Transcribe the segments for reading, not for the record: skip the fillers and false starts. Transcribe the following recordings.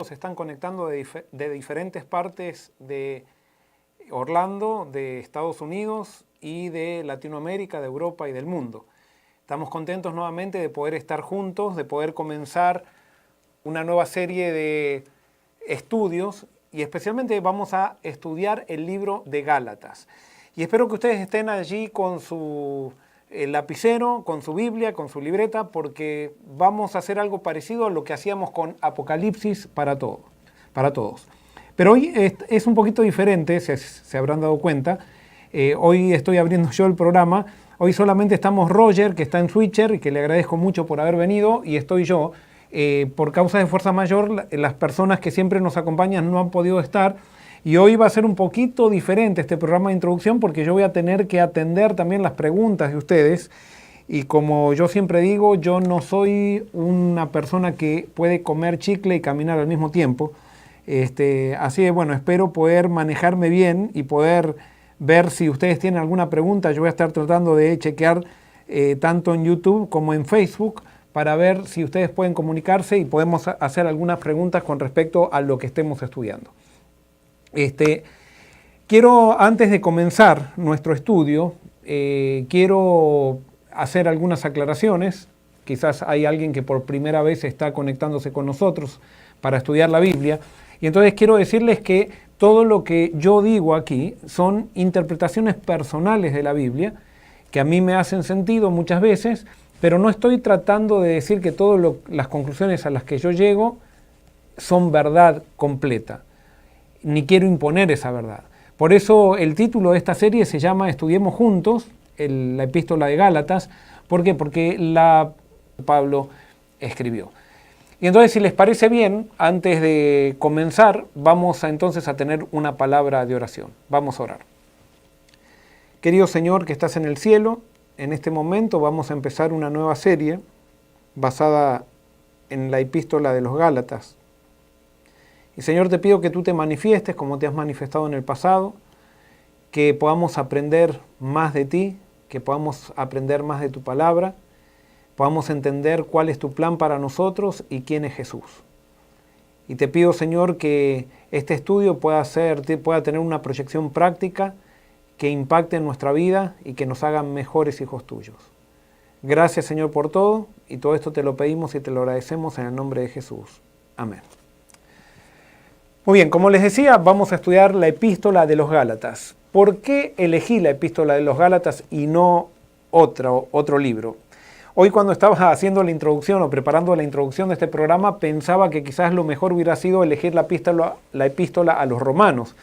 Se están conectando de diferentes partes de Orlando, de Estados Unidos y de Latinoamérica, de Europa y del mundo. Estamos contentos nuevamente de poder estar juntos, de poder comenzar una nueva serie de estudios y especialmente vamos a estudiar el libro de Gálatas. Y espero que ustedes estén allí con su lapicero, con su Biblia, con su libreta, porque vamos a hacer algo parecido a lo que hacíamos con Apocalipsis para todos. Pero hoy es un poquito diferente, se habrán dado cuenta. Hoy estoy abriendo yo el programa. Hoy solamente estamos Roger, que está en Switcher, y que le agradezco mucho por haber venido, y estoy yo. Por causa de fuerza mayor, las personas que siempre nos acompañan no han podido estar. Y hoy va a ser un poquito diferente este programa de introducción porque yo voy a tener que atender también las preguntas de ustedes. Y como yo siempre digo, yo no soy una persona que puede comer chicle y caminar al mismo tiempo. Así que bueno, espero poder manejarme bien y poder ver si ustedes tienen alguna pregunta. Yo voy a estar tratando de chequear tanto en YouTube como en Facebook para ver si ustedes pueden comunicarse y podemos hacer algunas preguntas con respecto a lo que estemos estudiando. Quiero, antes de comenzar nuestro estudio, quiero hacer algunas aclaraciones. Quizás hay alguien que por primera vez está conectándose con nosotros para estudiar la Biblia. Y entonces quiero decirles que todo lo que yo digo aquí son interpretaciones personales de la Biblia, que a mí me hacen sentido muchas veces, pero no estoy tratando de decir que todas las conclusiones a las que yo llego son verdad completa. Ni quiero imponer esa verdad. Por eso el título de esta serie se llama Estudiemos Juntos, la epístola de Gálatas. ¿Por qué? Porque Pablo escribió. Y entonces, si les parece bien, antes de comenzar, vamos entonces a tener una palabra de oración. Vamos a orar. Querido Señor que estás en el cielo, en este momento vamos a empezar una nueva serie basada en la epístola de los Gálatas. Y Señor, te pido que tú te manifiestes como te has manifestado en el pasado, que podamos aprender más de ti, que podamos aprender más de tu palabra, podamos entender cuál es tu plan para nosotros y quién es Jesús. Y te pido, Señor, que este estudio pueda tener una proyección práctica que impacte en nuestra vida y que nos hagan mejores hijos tuyos. Gracias, Señor, por todo, y todo esto te lo pedimos y te lo agradecemos en el nombre de Jesús. Amén. Muy bien, como les decía, vamos a estudiar la epístola de los Gálatas. ¿Por qué elegí la epístola de los Gálatas y no otro libro? Hoy cuando estaba haciendo la introducción o preparando la introducción de este programa, pensaba que quizás lo mejor hubiera sido elegir la epístola a los romanos,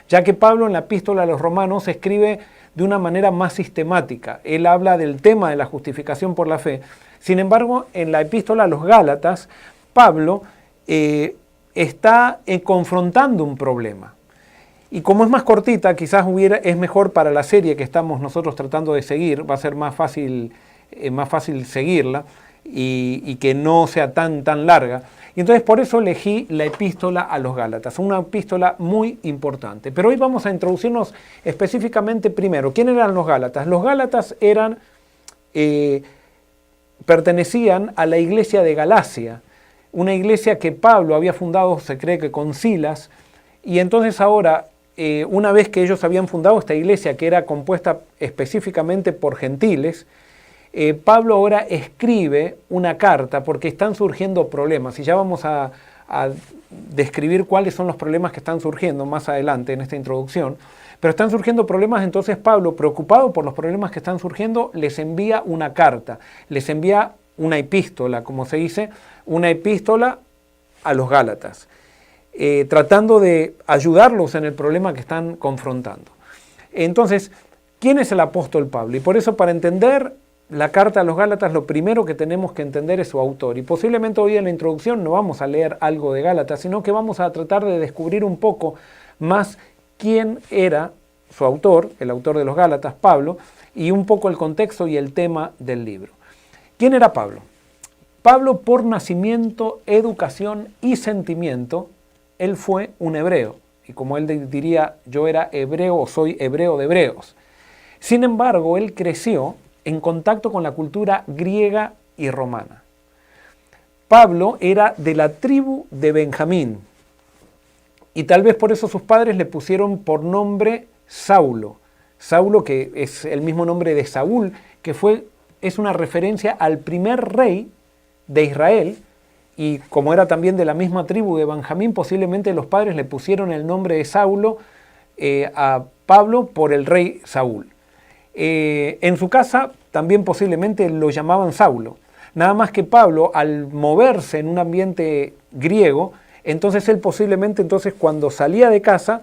ya que Pablo en la epístola a los romanos escribe de una manera más sistemática. Él habla del tema de la justificación por la fe. Sin embargo, en la epístola a los Gálatas, Pablo está confrontando un problema. Y como es más cortita, quizás es mejor para la serie que estamos nosotros tratando de seguir, va a ser más fácil seguirla y que no sea tan larga. Y entonces por eso elegí la epístola a los Gálatas, una epístola muy importante. Pero hoy vamos a introducirnos específicamente primero. ¿Quién eran los Gálatas? Los Gálatas pertenecían a la iglesia de Galacia, una iglesia que Pablo había fundado, se cree que con Silas, y entonces ahora, una vez que ellos habían fundado esta iglesia que era compuesta específicamente por gentiles, Pablo ahora escribe una carta porque están surgiendo problemas, y ya vamos a describir cuáles son los problemas que están surgiendo más adelante en esta introducción, pero están surgiendo problemas, entonces Pablo, preocupado por los problemas que están surgiendo, les envía una carta, les envía una epístola, como se dice, una epístola a los Gálatas, tratando de ayudarlos en el problema que están confrontando. Entonces, ¿quién es el apóstol Pablo? Y por eso, para entender la carta a los Gálatas, lo primero que tenemos que entender es su autor. Y posiblemente hoy en la introducción no vamos a leer algo de Gálatas, sino que vamos a tratar de descubrir un poco más quién era su autor, el autor de los Gálatas, Pablo, y un poco el contexto y el tema del libro. ¿Quién era Pablo? Pablo, por nacimiento, educación y sentimiento, él fue un hebreo. Y como él diría, yo era hebreo o soy hebreo de hebreos. Sin embargo, él creció en contacto con la cultura griega y romana. Pablo era de la tribu de Benjamín. y tal vez por eso sus padres le pusieron por nombre Saulo. Saulo, que es el mismo nombre de Saúl, que es una referencia al primer rey de Israel, y como era también de la misma tribu de Benjamín, posiblemente los padres le pusieron el nombre de Saulo a Pablo por el rey Saúl. En su casa también posiblemente lo llamaban Saulo. Nada más que Pablo, al moverse en un ambiente griego, entonces él posiblemente cuando salía de casa,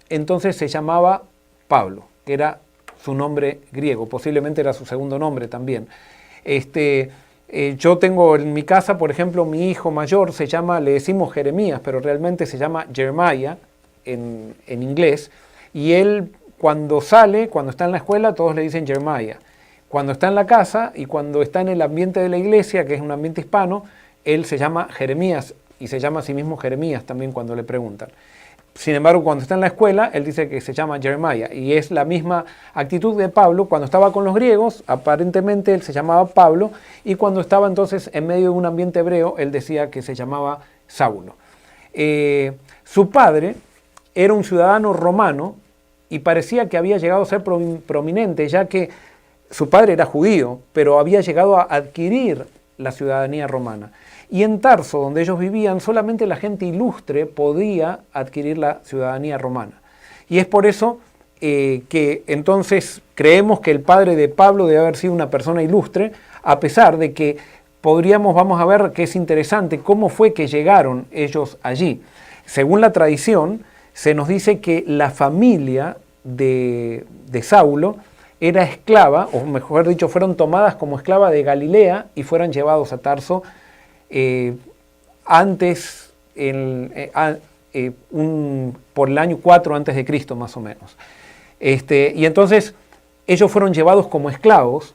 entonces se llamaba Pablo, que era su nombre griego, posiblemente era su segundo nombre también. Yo tengo en mi casa, por ejemplo, mi hijo mayor le decimos Jeremías, pero realmente se llama Jeremiah en inglés, y él cuando está en la escuela, todos le dicen Jeremiah. Cuando está en la casa y cuando está en el ambiente de la iglesia, que es un ambiente hispano, él se llama Jeremías y se llama a sí mismo Jeremías también cuando le preguntan. Sin embargo, cuando está en la escuela, él dice que se llama Jeremiah, y es la misma actitud de Pablo. Cuando estaba con los griegos, aparentemente él se llamaba Pablo, y cuando estaba entonces en medio de un ambiente hebreo, él decía que se llamaba Saulo. Su padre era un ciudadano romano y parecía que había llegado a ser prominente, ya que su padre era judío, pero había llegado a adquirir la ciudadanía romana. Y en Tarso, donde ellos vivían, solamente la gente ilustre podía adquirir la ciudadanía romana. Y es por eso que entonces creemos que el padre de Pablo debe haber sido una persona ilustre, a pesar de que vamos a ver que es interesante cómo fue que llegaron ellos allí. Según la tradición, se nos dice que la familia de Saulo era esclava, o mejor dicho, fueron tomadas como esclava de Galilea y fueron llevados a Tarso por el año 4 antes de Cristo más o menos. Y entonces ellos fueron llevados como esclavos,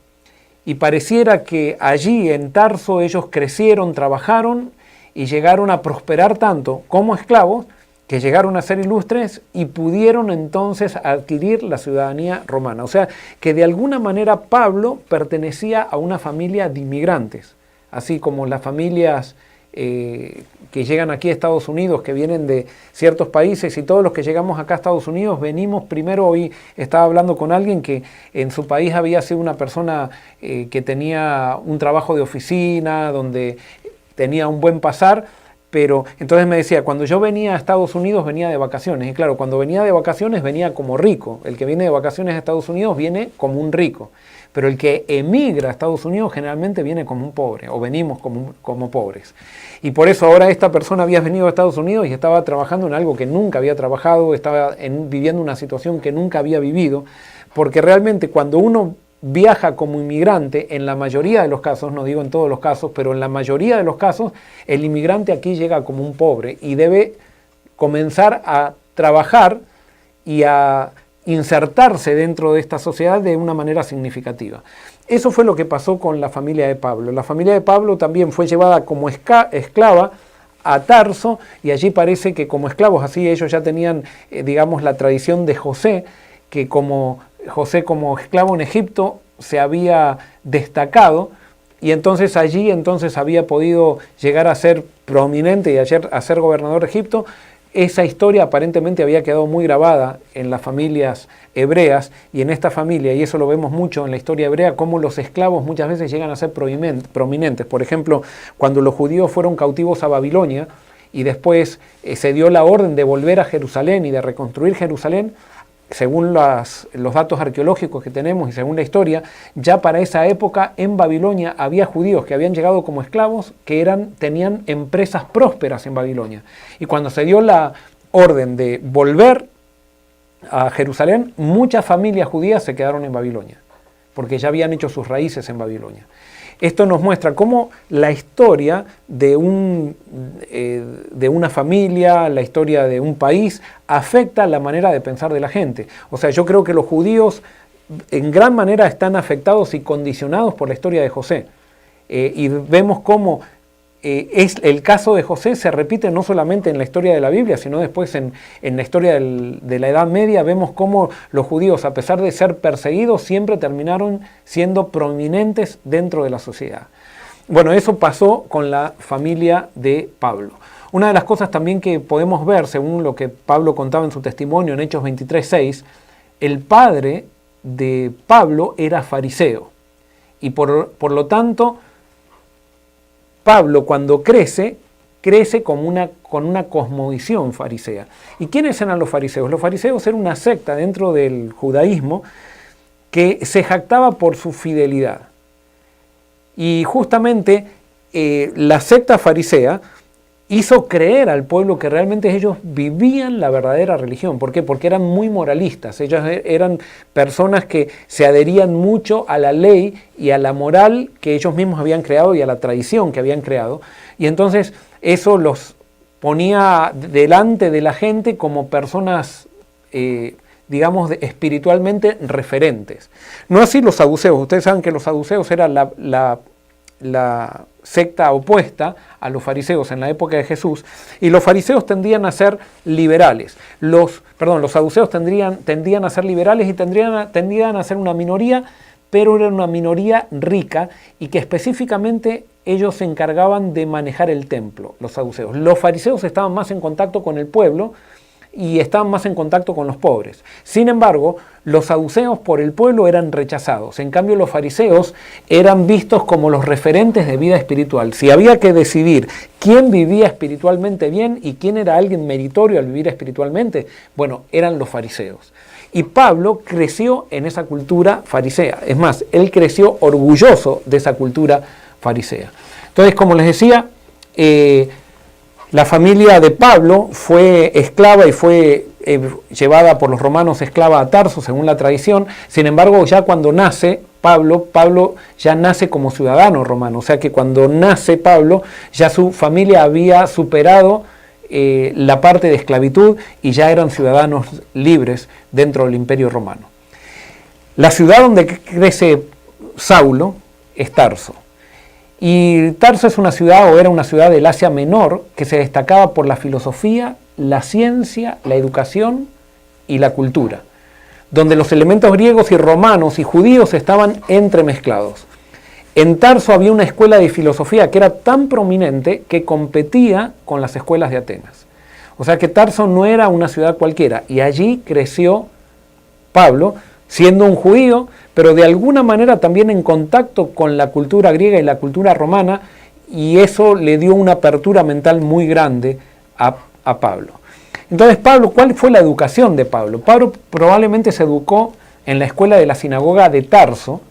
y pareciera que allí en Tarso ellos crecieron, trabajaron y llegaron a prosperar tanto como esclavos, que llegaron a ser ilustres y pudieron entonces adquirir la ciudadanía romana. O sea, que de alguna manera Pablo pertenecía a una familia de inmigrantes, así como las familias que llegan aquí a Estados Unidos, que vienen de ciertos países, y todos los que llegamos acá a Estados Unidos venimos primero. Hoy estaba hablando con alguien que en su país había sido una persona que tenía un trabajo de oficina, donde tenía un buen pasar, pero entonces me decía, cuando yo venía a Estados Unidos venía de vacaciones, y claro, cuando venía de vacaciones venía como rico. El que viene de vacaciones a Estados Unidos viene como un rico, pero el que emigra a Estados Unidos generalmente viene como un pobre, o venimos como pobres. Y por eso ahora esta persona había venido a Estados Unidos y estaba trabajando en algo que nunca había trabajado, estaba viviendo una situación que nunca había vivido, porque realmente cuando uno viaja como inmigrante, en la mayoría de los casos, no digo en todos los casos, pero en la mayoría de los casos, el inmigrante aquí llega como un pobre y debe comenzar a trabajar y a insertarse dentro de esta sociedad de una manera significativa. Eso fue lo que pasó con la familia de Pablo. La familia de Pablo también fue llevada como esclava a Tarso, y allí parece que como esclavos, así ellos ya tenían, digamos, la tradición de José, que José como esclavo en Egipto se había destacado, y entonces allí había podido llegar a ser prominente y a ser gobernador de Egipto. Esa historia aparentemente había quedado muy grabada en las familias hebreas, y en esta familia, y eso lo vemos mucho en la historia hebrea, cómo los esclavos muchas veces llegan a ser prominentes. Por ejemplo, cuando los judíos fueron cautivos a Babilonia y después se dio la orden de volver a Jerusalén y de reconstruir Jerusalén, según los datos arqueológicos que tenemos y según la historia, ya para esa época en Babilonia había judíos que habían llegado como esclavos, que tenían empresas prósperas en Babilonia. Y cuando se dio la orden de volver a Jerusalén, muchas familias judías se quedaron en Babilonia, porque ya habían hecho sus raíces en Babilonia. Esto nos muestra cómo la historia de una familia, la historia de un país, afecta la manera de pensar de la gente. O sea, yo creo que los judíos en gran manera están afectados y condicionados por la historia de José. Y vemos cómo el caso de José se repite no solamente en la historia de la Biblia, sino después en la historia de la Edad Media. Vemos cómo los judíos, a pesar de ser perseguidos, siempre terminaron siendo prominentes dentro de la sociedad. Bueno, eso pasó con la familia de Pablo. Una de las cosas también que podemos ver, según lo que Pablo contaba en su testimonio en Hechos 23:6, el padre de Pablo era fariseo. Y por lo tanto, Pablo cuando crece con una cosmovisión farisea. ¿Y quiénes eran los fariseos? Los fariseos eran una secta dentro del judaísmo que se jactaba por su fidelidad. Y justamente la secta farisea hizo creer al pueblo que realmente ellos vivían la verdadera religión. ¿Por qué? Porque eran muy moralistas. Ellos eran personas que se adherían mucho a la ley y a la moral que ellos mismos habían creado y a la tradición que habían creado. Y entonces eso los ponía delante de la gente como personas, digamos, espiritualmente referentes. No así los saduceos. Ustedes saben que los saduceos eran la secta opuesta a los fariseos en la época de Jesús, y los fariseos tendían a ser liberales. Los saduceos tendían a ser liberales y tendían a ser una minoría, pero era una minoría rica y que específicamente ellos se encargaban de manejar el templo, los saduceos. Los fariseos estaban más en contacto con el pueblo y estaban más en contacto con los pobres. Sin embargo, los saduceos por el pueblo eran rechazados. En cambio, los fariseos eran vistos como los referentes de vida espiritual. Si había que decidir quién vivía espiritualmente bien y quién era alguien meritorio al vivir espiritualmente, bueno, eran los fariseos. Y Pablo creció en esa cultura farisea. Es más, él creció orgulloso de esa cultura farisea. Entonces, como les decía, la familia de Pablo fue esclava y fue llevada por los romanos esclava a Tarso, según la tradición. Sin embargo, ya cuando nace Pablo ya nace como ciudadano romano. O sea que cuando nace Pablo, ya su familia había superado la parte de esclavitud y ya eran ciudadanos libres dentro del Imperio Romano. La ciudad donde crece Saulo es Tarso. Y Tarso es una ciudad, o era una ciudad del Asia Menor, que se destacaba por la filosofía, la ciencia, la educación y la cultura, donde los elementos griegos y romanos y judíos estaban entremezclados. En Tarso había una escuela de filosofía que era tan prominente que competía con las escuelas de Atenas. O sea que Tarso no era una ciudad cualquiera, y allí creció Pablo, siendo un judío, pero de alguna manera también en contacto con la cultura griega y la cultura romana, y eso le dio una apertura mental muy grande a Pablo. Entonces, ¿cuál fue la educación de Pablo? Pablo probablemente se educó en la escuela de la sinagoga de Tarso,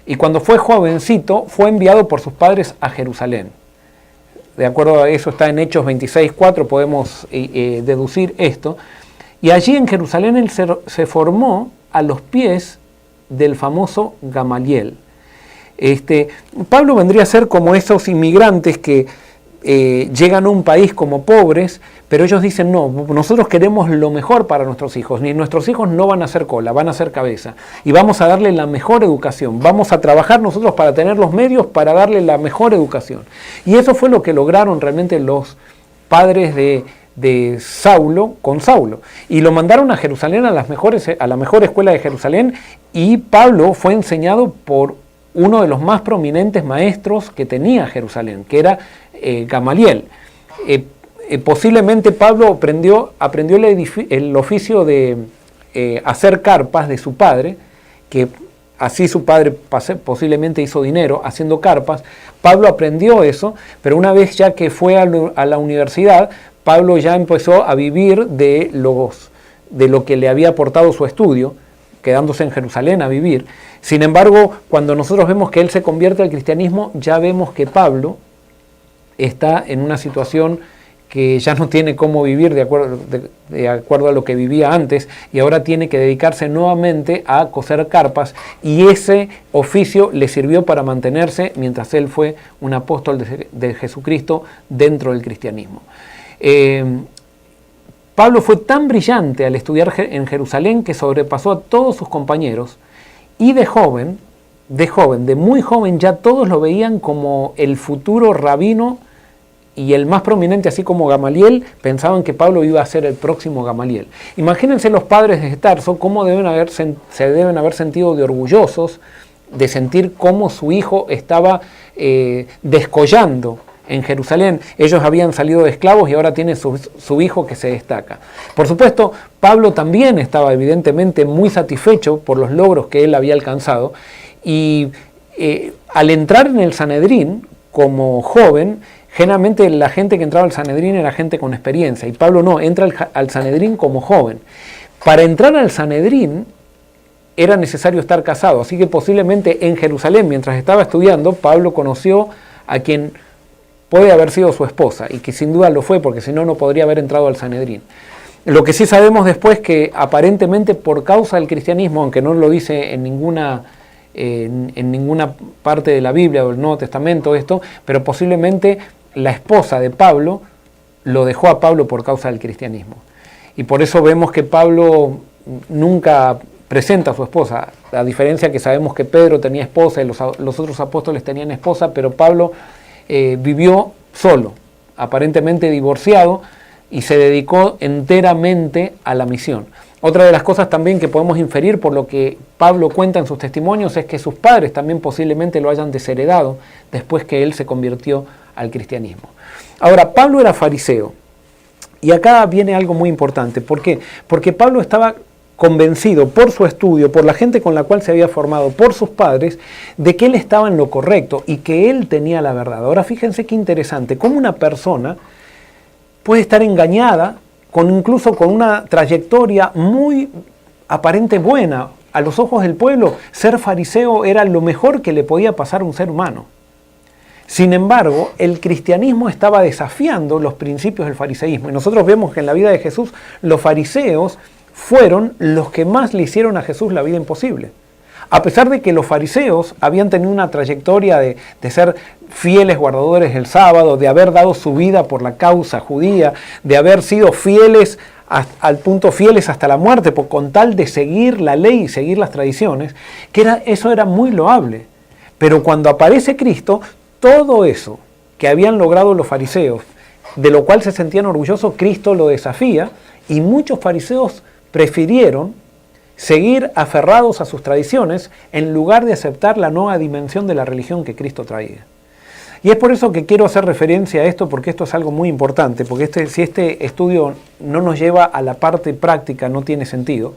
y cuando fue jovencito fue enviado por sus padres a Jerusalén. De acuerdo a eso está en Hechos 26:4, podemos deducir esto. Y allí en Jerusalén él se formó a los pies del famoso Gamaliel. Pablo vendría a ser como esos inmigrantes que llegan a un país como pobres, pero ellos dicen, no, nosotros queremos lo mejor para nuestros hijos, ni nuestros hijos no van a ser cola, van a ser cabeza, y vamos a darle la mejor educación, vamos a trabajar nosotros para tener los medios para darle la mejor educación. Y eso fue lo que lograron realmente los padres de Saulo con Saulo, y lo mandaron a Jerusalén, a la mejor escuela de Jerusalén, y Pablo fue enseñado por uno de los más prominentes maestros que tenía Jerusalén, que era Gamaliel. Posiblemente Pablo aprendió el oficio de hacer carpas de su padre, que así su padre posiblemente hizo dinero haciendo carpas. Pablo aprendió eso, pero una vez ya que fue a la universidad, Pablo ya empezó a vivir de lo que le había aportado su estudio, quedándose en Jerusalén a vivir. Sin embargo, cuando nosotros vemos que él se convierte al cristianismo, ya vemos que Pablo está en una situación que ya no tiene cómo vivir de acuerdo a lo que vivía antes, y ahora tiene que dedicarse nuevamente a coser carpas, y ese oficio le sirvió para mantenerse mientras él fue un apóstol de Jesucristo dentro del cristianismo. Pablo fue tan brillante al estudiar en Jerusalén que sobrepasó a todos sus compañeros, y de muy joven ya todos lo veían como el futuro rabino y el más prominente, así como Gamaliel. Pensaban que Pablo iba a ser el próximo Gamaliel. Imagínense los padres de Tarso cómo se deben haber sentido de orgullosos de sentir cómo su hijo estaba descollando en Jerusalén. Ellos habían salido de esclavos y ahora tienen su hijo que se destaca. Por supuesto, Pablo también estaba evidentemente muy satisfecho por los logros que él había alcanzado y al entrar en el Sanedrín como joven, generalmente la gente que entraba al Sanedrín era gente con experiencia y Pablo no, entra al Sanedrín como joven. Para entrar al Sanedrín era necesario estar casado, así que posiblemente en Jerusalén, mientras estaba estudiando, Pablo conoció a quien puede haber sido su esposa, y que sin duda lo fue, porque si no, no podría haber entrado al Sanedrín. Lo que sí sabemos después que aparentemente por causa del cristianismo, aunque no lo dice en ninguna parte de la Biblia o del Nuevo Testamento esto, pero posiblemente la esposa de Pablo lo dejó a Pablo por causa del cristianismo. Y por eso vemos que Pablo nunca presenta a su esposa, a diferencia que sabemos que Pedro tenía esposa y los otros apóstoles tenían esposa, pero Pablo vivió solo, aparentemente divorciado, y se dedicó enteramente a la misión. Otra de las cosas también que podemos inferir por lo que Pablo cuenta en sus testimonios es que sus padres también posiblemente lo hayan desheredado después que él se convirtió al cristianismo. Ahora, Pablo era fariseo, y acá viene algo muy importante. ¿Por qué? Porque Pablo estaba convencido por su estudio, por la gente con la cual se había formado, por sus padres, de que él estaba en lo correcto y que él tenía la verdad. Ahora fíjense qué interesante, cómo una persona puede estar engañada, incluso con una trayectoria muy aparente buena. A los ojos del pueblo, ser fariseo era lo mejor que le podía pasar a un ser humano. Sin embargo, el cristianismo estaba desafiando los principios del fariseísmo. Y nosotros vemos que en la vida de Jesús, los fariseos fueron los que más le hicieron a Jesús la vida imposible. A pesar de que los fariseos habían tenido una trayectoria de ser fieles guardadores del sábado, de haber dado su vida por la causa judía, de haber sido fieles al punto fieles hasta la muerte, con tal de seguir la ley y seguir las tradiciones, eso era muy loable. Pero cuando aparece Cristo, todo eso que habían logrado los fariseos, de lo cual se sentían orgullosos, Cristo lo desafía, y muchos fariseos prefirieron seguir aferrados a sus tradiciones en lugar de aceptar la nueva dimensión de la religión que Cristo traía. Y es por eso que quiero hacer referencia a esto, porque esto es algo muy importante, porque si este estudio no nos lleva a la parte práctica, no tiene sentido.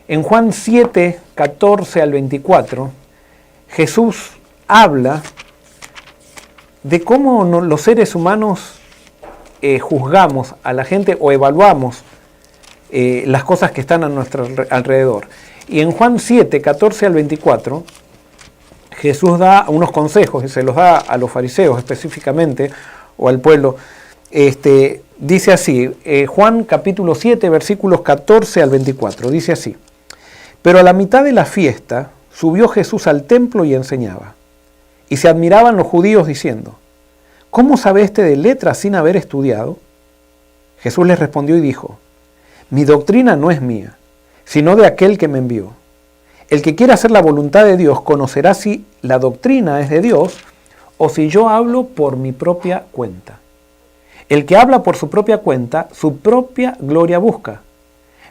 En Juan 7, 14 al 24, Jesús habla de cómo los seres humanos juzgamos a la gente o evaluamos las cosas que están a nuestro alrededor. Y en Juan 7, 14 al 24, Jesús da unos consejos y se los da a los fariseos específicamente, o al pueblo. Dice así, Juan capítulo 7, versículos 14 al 24, dice así: pero a la mitad de la fiesta subió Jesús al templo y enseñaba. Y se admiraban los judíos diciendo: ¿cómo sabe este de letras sin haber estudiado? Jesús les respondió y dijo: mi doctrina no es mía, sino de aquel que me envió. El que quiera hacer la voluntad de Dios conocerá si la doctrina es de Dios o si yo hablo por mi propia cuenta. El que habla por su propia cuenta, su propia gloria busca.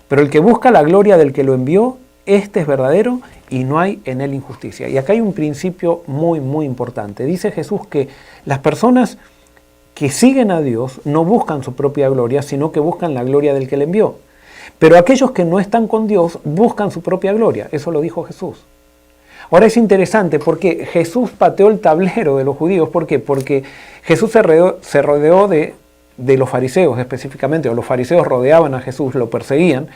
Pero el que busca la gloria del que lo envió, este es verdadero y no hay en él injusticia. Y acá hay un principio muy, muy importante. Dice Jesús que las personas que siguen a Dios no buscan su propia gloria, sino que buscan la gloria del que le envió. Pero aquellos que no están con Dios buscan su propia gloria. Eso lo dijo Jesús. Ahora es interesante porque Jesús pateó el tablero de los judíos. ¿Por qué? Porque Jesús se rodeó de los fariseos específicamente, o los fariseos rodeaban a Jesús, lo perseguían.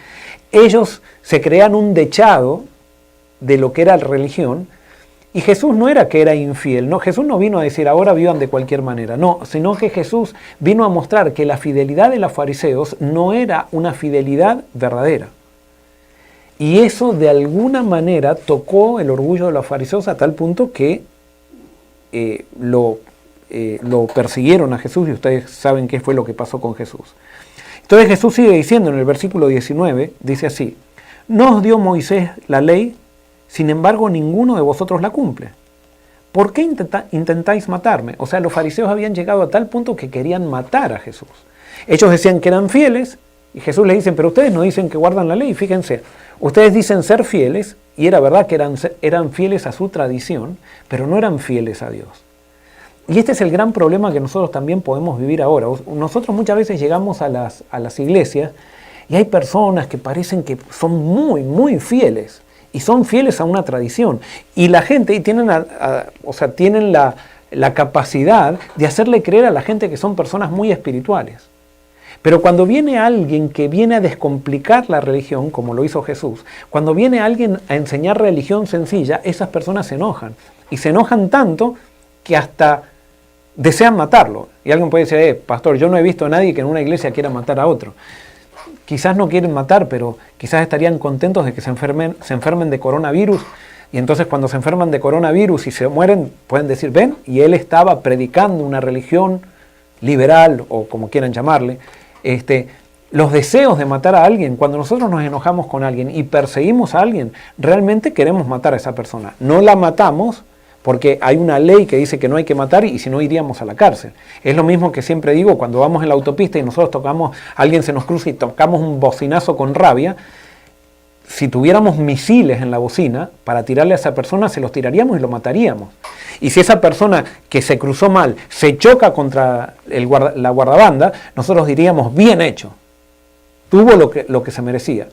Ellos se crean un dechado de lo que era la religión, y Jesús no era que era infiel, no, Jesús no vino a decir ahora vivan de cualquier manera, no, sino que Jesús vino a mostrar que la fidelidad de los fariseos no era una fidelidad verdadera. Y eso de alguna manera tocó el orgullo de los fariseos a tal punto que lo persiguieron a Jesús, y ustedes saben qué fue lo que pasó con Jesús. Entonces Jesús sigue diciendo en el versículo 19, dice así: ¿no os dio Moisés la ley? Sin embargo, ninguno de vosotros la cumple. ¿Por qué intentáis matarme? O sea, los fariseos habían llegado a tal punto que querían matar a Jesús. Ellos decían que eran fieles, y Jesús les dice: pero ustedes no dicen que guardan la ley. Fíjense, ustedes dicen ser fieles, y era verdad que eran fieles a su tradición, pero no eran fieles a Dios. Y este es el gran problema que nosotros también podemos vivir ahora. Nosotros muchas veces llegamos a las iglesias y hay personas que parecen que son muy, muy fieles. Y son fieles a una tradición. Y la gente, y tienen la capacidad de hacerle creer a la gente que son personas muy espirituales. Pero cuando viene alguien que viene a descomplicar la religión, como lo hizo Jesús, cuando viene alguien a enseñar religión sencilla, esas personas se enojan. Y se enojan tanto que hasta desean matarlo. Y alguien puede decir, pastor, yo no he visto a nadie que en una iglesia quiera matar a otro. Quizás no quieren matar, pero quizás estarían contentos de que se enfermen de coronavirus. Y entonces cuando se enferman de coronavirus y se mueren, pueden decir, ven, y él estaba predicando una religión liberal, o como quieran llamarle. Los deseos de matar a alguien, cuando nosotros nos enojamos con alguien y perseguimos a alguien, realmente queremos matar a esa persona. No la matamos porque hay una ley que dice que no hay que matar y si no iríamos a la cárcel. Es lo mismo que siempre digo cuando vamos en la autopista y nosotros alguien se nos cruza y tocamos un bocinazo con rabia. Si tuviéramos misiles en la bocina para tirarle a esa persona, se los tiraríamos y lo mataríamos. Y si esa persona que se cruzó mal se choca contra la guardabanda, nosotros diríamos, bien hecho, tuvo lo que se merecía.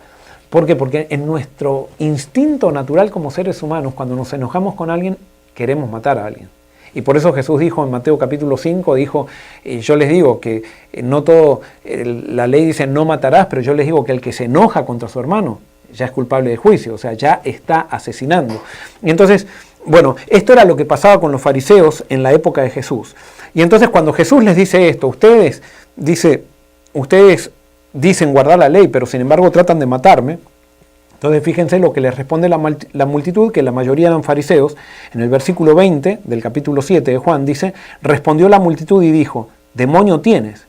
¿Por qué? Porque en nuestro instinto natural como seres humanos, cuando nos enojamos con alguien, queremos matar a alguien. Y por eso Jesús dijo en Mateo capítulo 5, yo les digo que no todo, la ley dice no matarás, pero yo les digo que el que se enoja contra su hermano ya es culpable de juicio, o sea, ya está asesinando. Y entonces, bueno, esto era lo que pasaba con los fariseos en la época de Jesús. Y entonces cuando Jesús les dice esto, ustedes dicen guardar la ley, pero sin embargo tratan de matarme. Entonces fíjense lo que les responde la multitud, que la mayoría eran fariseos. En el versículo 20 del capítulo 7 de Juan dice, respondió la multitud y dijo, demonio tienes,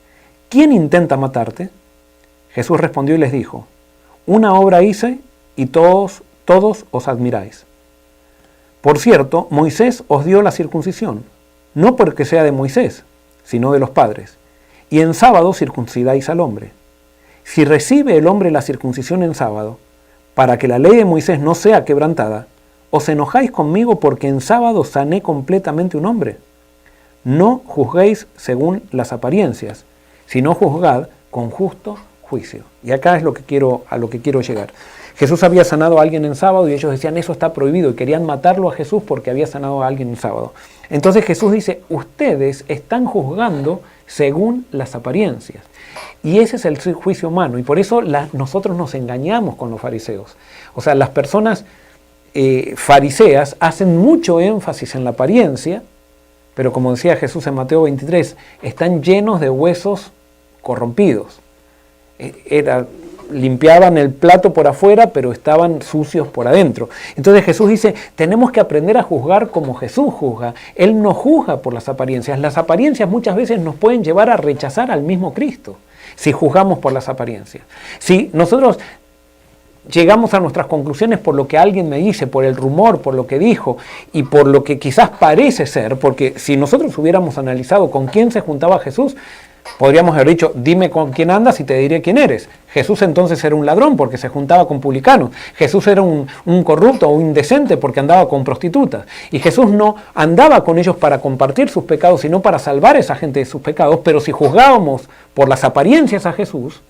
¿quién intenta matarte? Jesús respondió y les dijo, una obra hice y todos os admiráis. Por cierto, Moisés os dio la circuncisión, no porque sea de Moisés, sino de los padres. Y en sábado circuncidáis al hombre. Si recibe el hombre la circuncisión en sábado, para que la ley de Moisés no sea quebrantada, ¿os enojáis conmigo porque en sábado sané completamente un hombre? No juzguéis según las apariencias, sino juzgad con justo juicio. Y acá es a lo que quiero llegar. Jesús había sanado a alguien en sábado y ellos decían eso está prohibido y querían matarlo a Jesús porque había sanado a alguien en sábado. Entonces Jesús dice, ustedes están juzgando según las apariencias. Y ese es el juicio humano y por eso nosotros nos engañamos con los fariseos. O sea, las personas fariseas hacen mucho énfasis en la apariencia, pero como decía Jesús en Mateo 23, están llenos de huesos corrompidos. Limpiaban el plato por afuera, pero estaban sucios por adentro. Entonces Jesús dice, tenemos que aprender a juzgar como Jesús juzga. Él no juzga por las apariencias. Las apariencias muchas veces nos pueden llevar a rechazar al mismo Cristo, si juzgamos por las apariencias. Si nosotros llegamos a nuestras conclusiones por lo que alguien me dice, por el rumor, por lo que dijo y por lo que quizás parece ser, porque si nosotros hubiéramos analizado con quién se juntaba Jesús, podríamos haber dicho, dime con quién andas y te diré quién eres. Jesús entonces era un ladrón porque se juntaba con publicanos. Jesús era un corrupto o un indecente porque andaba con prostitutas. Y Jesús no andaba con ellos para compartir sus pecados, sino para salvar a esa gente de sus pecados. Pero si juzgábamos por las apariencias a Jesús,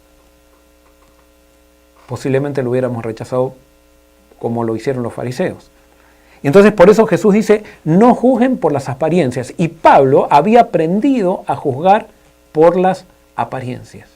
posiblemente lo hubiéramos rechazado como lo hicieron los fariseos. Y entonces por eso Jesús dice, no juzguen por las apariencias. Y Pablo había aprendido a juzgar por las apariencias.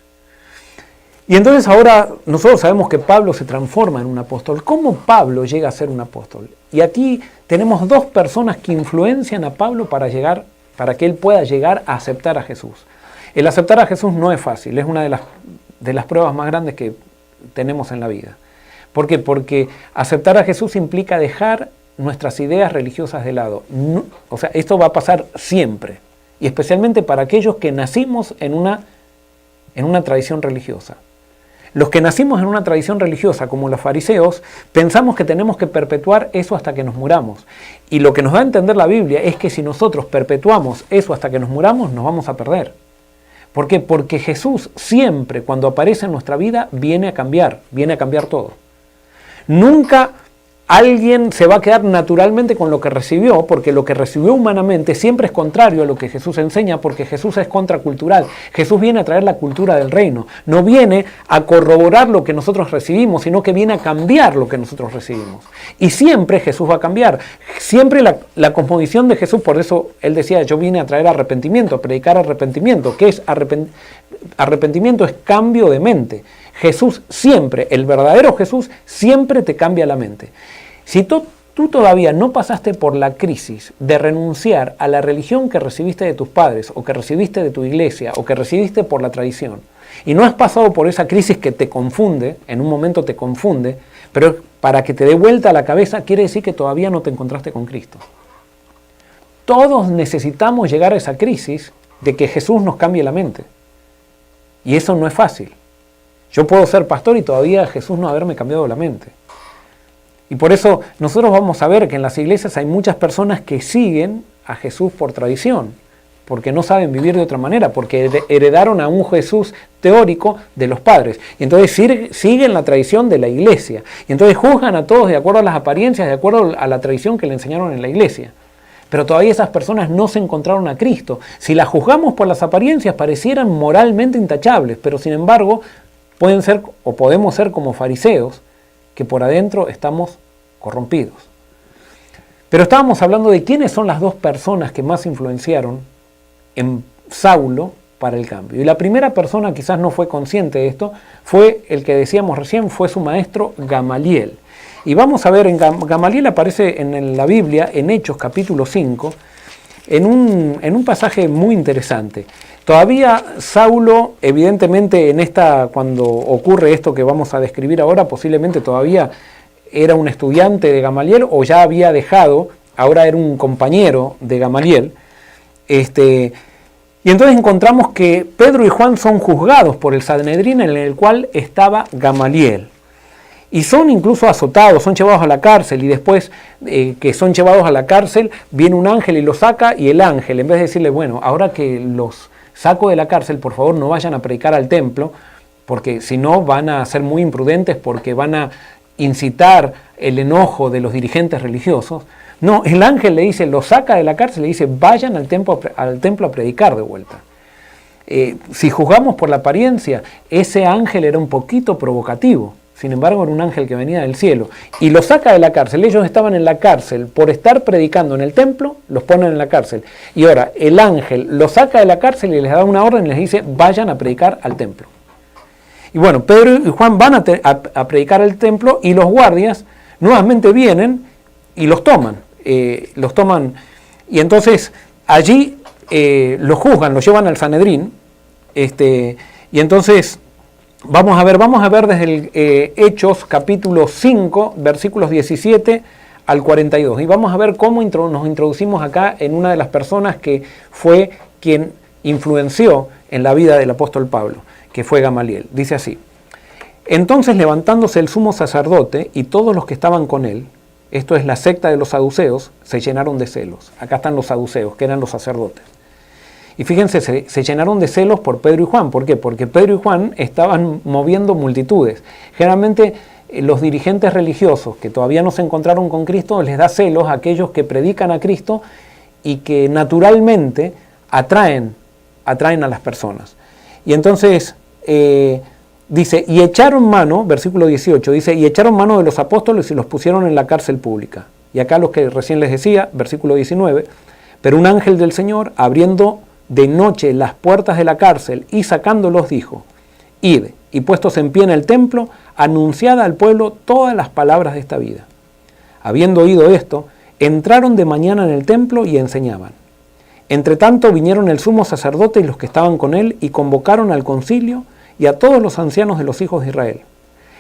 Y entonces ahora nosotros sabemos que Pablo se transforma en un apóstol. ¿Cómo Pablo llega a ser un apóstol? Y aquí tenemos dos personas que influencian a Pablo para que él pueda llegar a aceptar a Jesús. El aceptar a Jesús no es fácil, es una de las pruebas más grandes que tenemos en la vida. ¿Por qué? Porque aceptar a Jesús implica dejar nuestras ideas religiosas de lado. No, o sea, esto va a pasar siempre. Y especialmente para aquellos que nacimos en una tradición religiosa. Los que nacimos en una tradición religiosa, como los fariseos, pensamos que tenemos que perpetuar eso hasta que nos muramos. Y lo que nos da a entender la Biblia es que si nosotros perpetuamos eso hasta que nos muramos, nos vamos a perder. ¿Por qué? Porque Jesús siempre, cuando aparece en nuestra vida, viene a cambiar todo. Nunca alguien se va a quedar naturalmente con lo que recibió, porque lo que recibió humanamente siempre es contrario a lo que Jesús enseña, porque Jesús es contracultural. Jesús viene a traer la cultura del reino, no viene a corroborar lo que nosotros recibimos, sino que viene a cambiar lo que nosotros recibimos. Y siempre Jesús va a cambiar, siempre la cosmovisión de Jesús, por eso él decía, yo vine a traer arrepentimiento, a predicar arrepentimiento. ¿Qué es arrepentimiento? Es cambio de mente. Jesús siempre, el verdadero Jesús, siempre te cambia la mente. Si tú todavía no pasaste por la crisis de renunciar a la religión que recibiste de tus padres, o que recibiste de tu iglesia, o que recibiste por la tradición, y no has pasado por esa crisis que te confunde, en un momento te confunde, pero para que te dé vuelta a la cabeza, quiere decir que todavía no te encontraste con Cristo. Todos necesitamos llegar a esa crisis de que Jesús nos cambie la mente. Y eso no es fácil. Yo puedo ser pastor y todavía Jesús no haberme cambiado la mente. Y por eso nosotros vamos a ver que en las iglesias hay muchas personas que siguen a Jesús por tradición, porque no saben vivir de otra manera, porque heredaron a un Jesús teórico de los padres. Y entonces siguen la tradición de la iglesia. Y entonces juzgan a todos de acuerdo a las apariencias, de acuerdo a la tradición que le enseñaron en la iglesia. Pero todavía esas personas no se encontraron a Cristo. Si las juzgamos por las apariencias, parecieran moralmente intachables, pero sin embargo pueden ser o podemos ser como fariseos, que por adentro estamos corrompidos. Pero estábamos hablando de quiénes son las dos personas que más influenciaron en Saulo para el cambio. Y la primera persona, quizás no fue consciente de esto, fue el que decíamos recién, fue su maestro Gamaliel. Y vamos a ver, Gamaliel aparece en la Biblia, en Hechos capítulo 5, en un pasaje muy interesante. Todavía Saulo, evidentemente cuando ocurre esto que vamos a describir ahora, posiblemente todavía era un estudiante de Gamaliel o ya había dejado, ahora era un compañero de Gamaliel. Y entonces encontramos que Pedro y Juan son juzgados por el Sanedrín en el cual estaba Gamaliel. Y son incluso azotados, son llevados a la cárcel, y después que son llevados a la cárcel, viene un ángel y los saca, y el ángel, en vez de decirle, bueno, ahora que los saco de la cárcel, por favor no vayan a predicar al templo, porque si no van a ser muy imprudentes, porque van a incitar el enojo de los dirigentes religiosos. No, el ángel le dice, los saca de la cárcel, le dice, vayan al templo a predicar de vuelta. Si juzgamos por la apariencia, ese ángel era un poquito provocativo. Sin embargo, era un ángel que venía del cielo y los saca de la cárcel. Ellos estaban en la cárcel por estar predicando en el templo, los ponen en la cárcel. Y ahora el ángel los saca de la cárcel y les da una orden y les dice, vayan a predicar al templo. Y bueno, Pedro y Juan van a predicar al templo y los guardias nuevamente vienen y los toman. Y entonces allí los juzgan, los llevan al Sanedrín. Y entonces vamos a ver desde el Hechos capítulo 5, versículos 17 al 42. Y vamos a ver cómo nos introducimos acá en una de las personas que fue quien influenció en la vida del apóstol Pablo, que fue Gamaliel. Dice así: entonces levantándose el sumo sacerdote y todos los que estaban con él, esto es la secta de los saduceos, se llenaron de celos. Acá están los saduceos, que eran los sacerdotes. Y fíjense, se llenaron de celos por Pedro y Juan. ¿Por qué? Porque Pedro y Juan estaban moviendo multitudes. Generalmente los dirigentes religiosos que todavía no se encontraron con Cristo les da celos a aquellos que predican a Cristo y que naturalmente atraen a las personas. Y entonces dice, y echaron mano, versículo 18, dice, y echaron mano de los apóstoles y los pusieron en la cárcel pública. Y acá los que recién les decía, versículo 19, pero un ángel del Señor, abriendo de noche las puertas de la cárcel y sacándolos, dijo, id, y puestos en pie en el templo, anunciad al pueblo todas las palabras de esta vida. Habiendo oído esto, entraron de mañana en el templo y enseñaban. Entre tanto vinieron el sumo sacerdote y los que estaban con él y convocaron al concilio y a todos los ancianos de los hijos de Israel,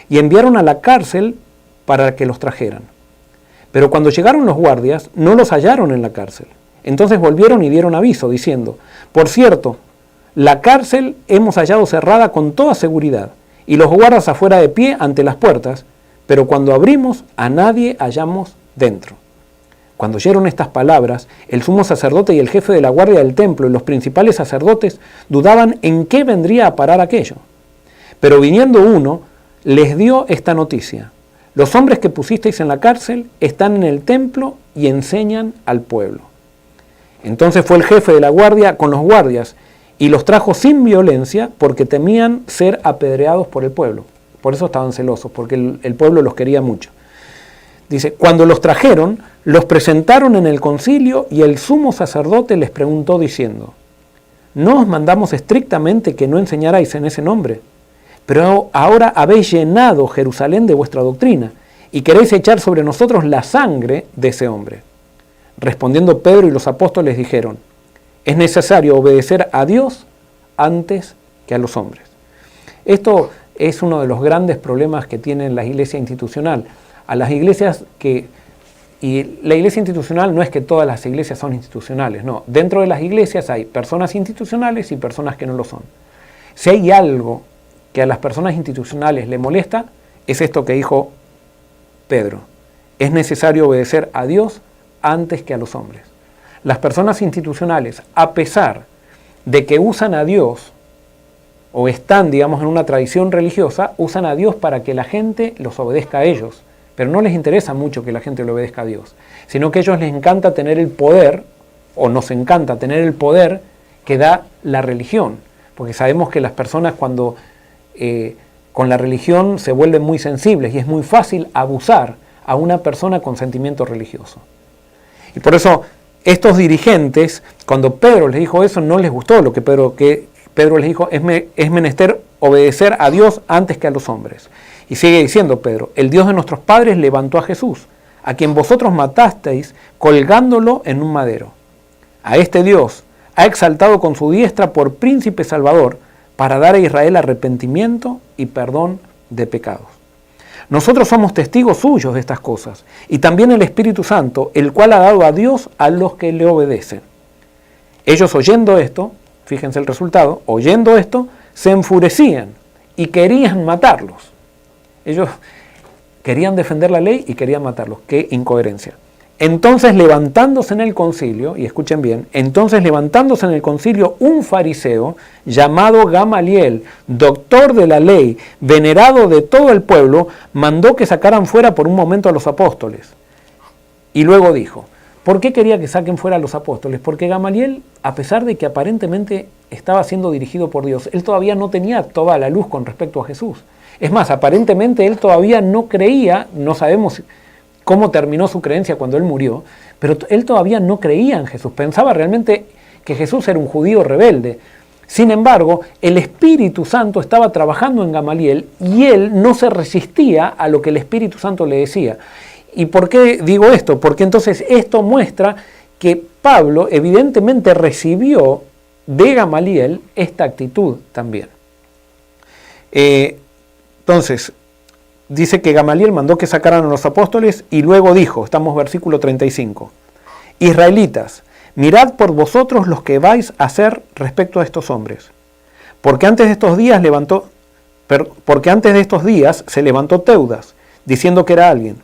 y enviaron a la cárcel para que los trajeran. Pero cuando llegaron los guardias, no los hallaron en la cárcel. Entonces volvieron y dieron aviso, diciendo, por cierto, la cárcel hemos hallado cerrada con toda seguridad, y los guardas afuera de pie ante las puertas, pero cuando abrimos, a nadie hallamos dentro. Cuando oyeron estas palabras, el sumo sacerdote y el jefe de la guardia del templo y los principales sacerdotes dudaban en qué vendría a parar aquello. Pero viniendo uno, les dio esta noticia: los hombres que pusisteis en la cárcel están en el templo y enseñan al pueblo. Entonces fue el jefe de la guardia con los guardias y los trajo sin violencia porque temían ser apedreados por el pueblo. Por eso estaban celosos, porque el pueblo los quería mucho. Dice, cuando los trajeron, los presentaron en el concilio y el sumo sacerdote les preguntó diciendo, ¿no os mandamos estrictamente que no enseñarais en ese nombre? Pero ahora habéis llenado Jerusalén de vuestra doctrina y queréis echar sobre nosotros la sangre de ese hombre. Respondiendo Pedro y los apóstoles dijeron, es necesario obedecer a Dios antes que a los hombres. Esto es uno de los grandes problemas que tiene la iglesia institucional. A las iglesias y la iglesia institucional no es que todas las iglesias son institucionales, no. Dentro de las iglesias hay personas institucionales y personas que no lo son. Si hay algo que a las personas institucionales le molesta, es esto que dijo Pedro. Es necesario obedecer a Dios antes que a los hombres. Las personas institucionales, a pesar de que usan a Dios o están, digamos, en una tradición religiosa, usan a Dios para que la gente los obedezca a ellos. Pero no les interesa mucho que la gente le obedezca a Dios, sino que a ellos les encanta tener el poder, o nos encanta tener el poder que da la religión. Porque sabemos que las personas cuando con la religión se vuelven muy sensibles y es muy fácil abusar a una persona con sentimiento religioso. Y por eso estos dirigentes, cuando Pedro les dijo eso, no les gustó lo que Pedro les dijo, es menester obedecer a Dios antes que a los hombres. Y sigue diciendo Pedro, el Dios de nuestros padres levantó a Jesús, a quien vosotros matasteis colgándolo en un madero. A este Dios ha exaltado con su diestra por príncipe salvador para dar a Israel arrepentimiento y perdón de pecados. Nosotros somos testigos suyos de estas cosas, y también el Espíritu Santo, el cual ha dado a Dios a los que le obedecen. Ellos oyendo esto, fíjense el resultado, oyendo esto, se enfurecían y querían matarlos. Ellos querían defender la ley y querían matarlos. ¡Qué incoherencia! Entonces levantándose en el concilio, y escuchen bien, entonces levantándose en el concilio un fariseo llamado Gamaliel, doctor de la ley, venerado de todo el pueblo, mandó que sacaran fuera por un momento a los apóstoles. Y luego dijo, ¿por qué quería que saquen fuera a los apóstoles? Porque Gamaliel, a pesar de que aparentemente estaba siendo dirigido por Dios, él todavía no tenía toda la luz con respecto a Jesús. Es más, aparentemente él todavía no creía, no sabemos cómo terminó su creencia cuando él murió, pero él todavía no creía en Jesús, pensaba realmente que Jesús era un judío rebelde. Sin embargo, el Espíritu Santo estaba trabajando en Gamaliel y él no se resistía a lo que el Espíritu Santo le decía. ¿Y por qué digo esto? Porque entonces esto muestra que Pablo evidentemente recibió de Gamaliel esta actitud también. Entonces, dice que Gamaliel mandó que sacaran a los apóstoles y luego dijo, estamos versículo 35, Israelitas, mirad por vosotros los que vais a hacer respecto a estos hombres, porque antes de estos días se levantó Teudas, diciendo que era alguien.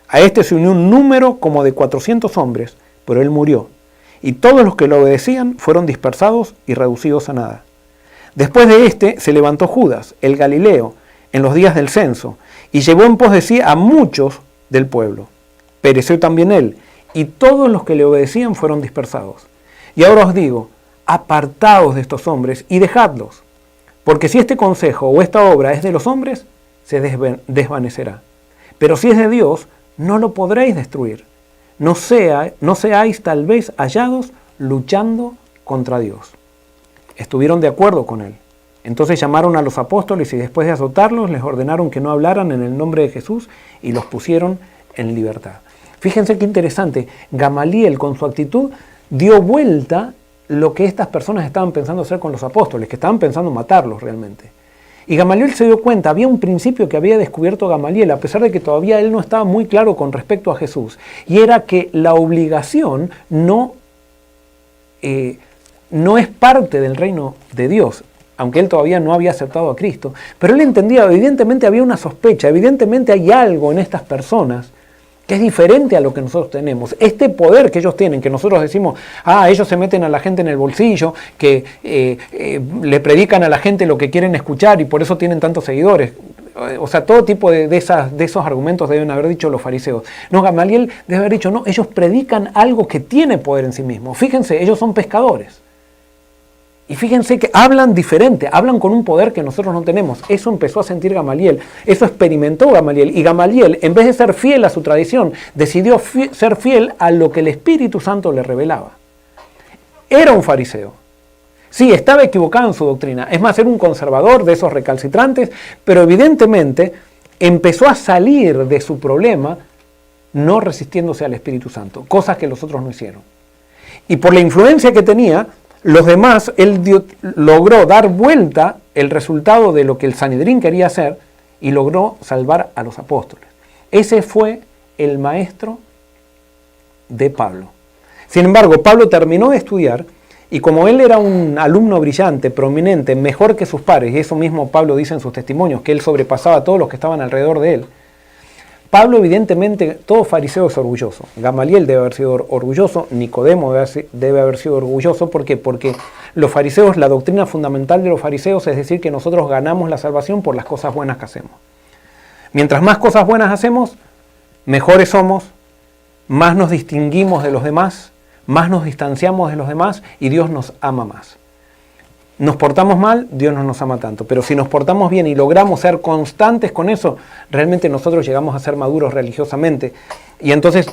A este se unió un número como de 400 hombres, pero él murió, y todos los que lo obedecían fueron dispersados y reducidos a nada. Después de este se levantó Judas, el Galileo, en los días del censo, y llevó en pos de sí a muchos del pueblo. Pereció también él, y todos los que le obedecían fueron dispersados. Y ahora os digo, apartaos de estos hombres y dejadlos, porque si este consejo o esta obra es de los hombres, se desvanecerá. Pero si es de Dios, no lo podréis destruir. No seáis tal vez hallados luchando contra Dios. Estuvieron de acuerdo con él. Entonces llamaron a los apóstoles y después de azotarlos les ordenaron que no hablaran en el nombre de Jesús y los pusieron en libertad. Fíjense qué interesante, Gamaliel con su actitud dio vuelta lo que estas personas estaban pensando hacer con los apóstoles, que estaban pensando matarlos realmente. Y Gamaliel se dio cuenta, había un principio que había descubierto Gamaliel, a pesar de que todavía él no estaba muy claro con respecto a Jesús, y era que la obligación no es parte del reino de Dios, aunque él todavía no había aceptado a Cristo, pero él entendía, evidentemente había una sospecha, evidentemente hay algo en estas personas que es diferente a lo que nosotros tenemos. Este poder que ellos tienen, que nosotros decimos, ellos se meten a la gente en el bolsillo, que le predican a la gente lo que quieren escuchar y por eso tienen tantos seguidores. o sea, todo tipo de esos argumentos deben haber dicho los fariseos. No, Gamaliel debe haber dicho, no, ellos predican algo que tiene poder en sí mismo. Fíjense, ellos son pescadores. Y fíjense que hablan diferente, hablan con un poder que nosotros no tenemos. Eso empezó a sentir Gamaliel, eso experimentó Gamaliel. Y Gamaliel, en vez de ser fiel a su tradición, decidió ser fiel a lo que el Espíritu Santo le revelaba. Era un fariseo. Sí, estaba equivocado en su doctrina. Es más, era un conservador de esos recalcitrantes, pero evidentemente empezó a salir de su problema no resistiéndose al Espíritu Santo, cosas que los otros no hicieron. Y por la influencia que tenía, los demás, él logró dar vuelta el resultado de lo que el Sanedrín quería hacer y logró salvar a los apóstoles. Ese fue el maestro de Pablo. Sin embargo, Pablo terminó de estudiar y como él era un alumno brillante, prominente, mejor que sus pares, y eso mismo Pablo dice en sus testimonios, que él sobrepasaba a todos los que estaban alrededor de él, Pablo, evidentemente, todo fariseo es orgulloso. Gamaliel debe haber sido orgulloso, Nicodemo debe haber sido orgulloso. ¿Por qué? Porque los fariseos, la doctrina fundamental de los fariseos es decir que nosotros ganamos la salvación por las cosas buenas que hacemos. Mientras más cosas buenas hacemos, mejores somos, más nos distinguimos de los demás, más nos distanciamos de los demás y Dios nos ama más. Nos portamos mal, Dios no nos ama tanto, pero si nos portamos bien y logramos ser constantes con eso, realmente nosotros llegamos a ser maduros religiosamente. Y entonces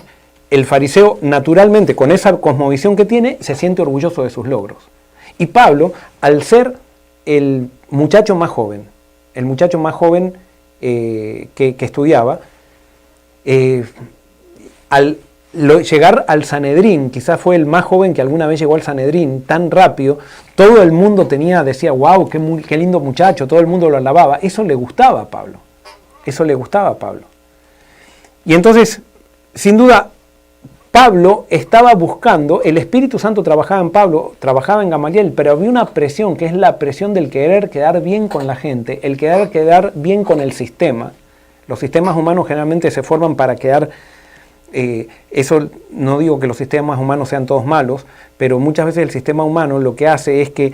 el fariseo naturalmente, con esa cosmovisión que tiene, se siente orgulloso de sus logros. Y Pablo, al ser el muchacho más joven que estudiaba, al llegar al Sanedrín, quizás fue el más joven que alguna vez llegó al Sanedrín tan rápido, todo el mundo decía, wow, qué lindo muchacho, todo el mundo lo alababa. Eso le gustaba a Pablo. Y entonces, sin duda, Pablo estaba buscando, el Espíritu Santo trabajaba en Pablo, trabajaba en Gamaliel, pero había una presión que es la presión del querer quedar bien con la gente, el querer quedar bien con el sistema. Los sistemas humanos generalmente se forman para quedar. Eso no digo que los sistemas humanos sean todos malos, pero muchas veces el sistema humano lo que hace es que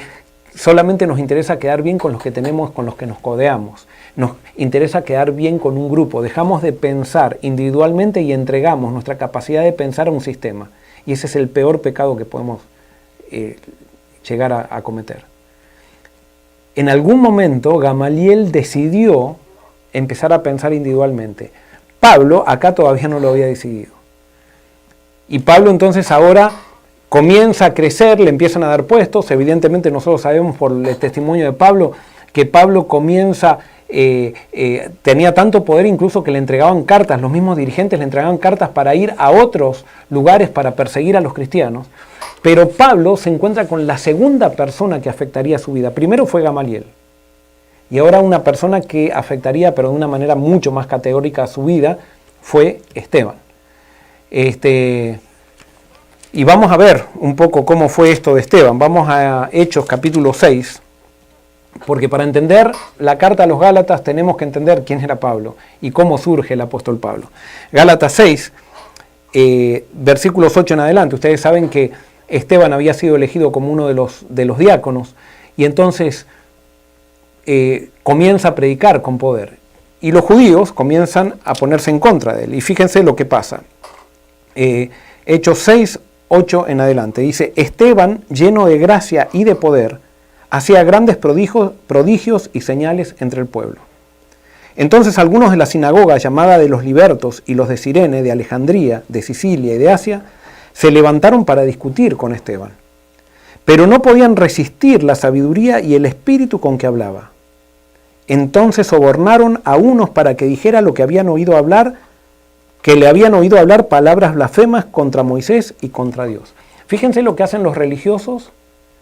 solamente nos interesa quedar bien con los que tenemos, con los que nos codeamos. Nos interesa quedar bien con un grupo. Dejamos de pensar individualmente y entregamos nuestra capacidad de pensar a un sistema. Y ese es el peor pecado que podemos llegar a cometer. En algún momento Gamaliel decidió empezar a pensar individualmente. Pablo acá todavía no lo había decidido. Y Pablo entonces ahora comienza a crecer, le empiezan a dar puestos. Evidentemente nosotros sabemos por el testimonio de Pablo que Pablo comienza, tenía tanto poder incluso que le entregaban cartas, los mismos dirigentes le entregaban cartas para ir a otros lugares para perseguir a los cristianos. Pero Pablo se encuentra con la segunda persona que afectaría su vida. Primero fue Gamaliel. Y ahora una persona que afectaría, pero de una manera mucho más categórica, su vida, fue Esteban. Y vamos a ver un poco cómo fue esto de Esteban. Vamos a Hechos capítulo 6, porque para entender la carta a los Gálatas tenemos que entender quién era Pablo y cómo surge el apóstol Pablo. Gálatas 6, versículos 8 en adelante. Ustedes saben que Esteban había sido elegido como uno de los diáconos y entonces comienza a predicar con poder. Y los judíos comienzan a ponerse en contra de él. Y fíjense lo que pasa. Hechos 6, 8 en adelante. Dice, Esteban, lleno de gracia y de poder, hacía grandes prodigios y señales entre el pueblo. Entonces algunos de la sinagoga llamada de los libertos y los de Cirene, de Alejandría, de Sicilia y de Asia, se levantaron para discutir con Esteban. Pero no podían resistir la sabiduría y el espíritu con que hablaba. Entonces sobornaron a unos para que dijera lo que habían oído hablar, que le habían oído hablar palabras blasfemas contra Moisés y contra Dios. Fíjense lo que hacen los religiosos,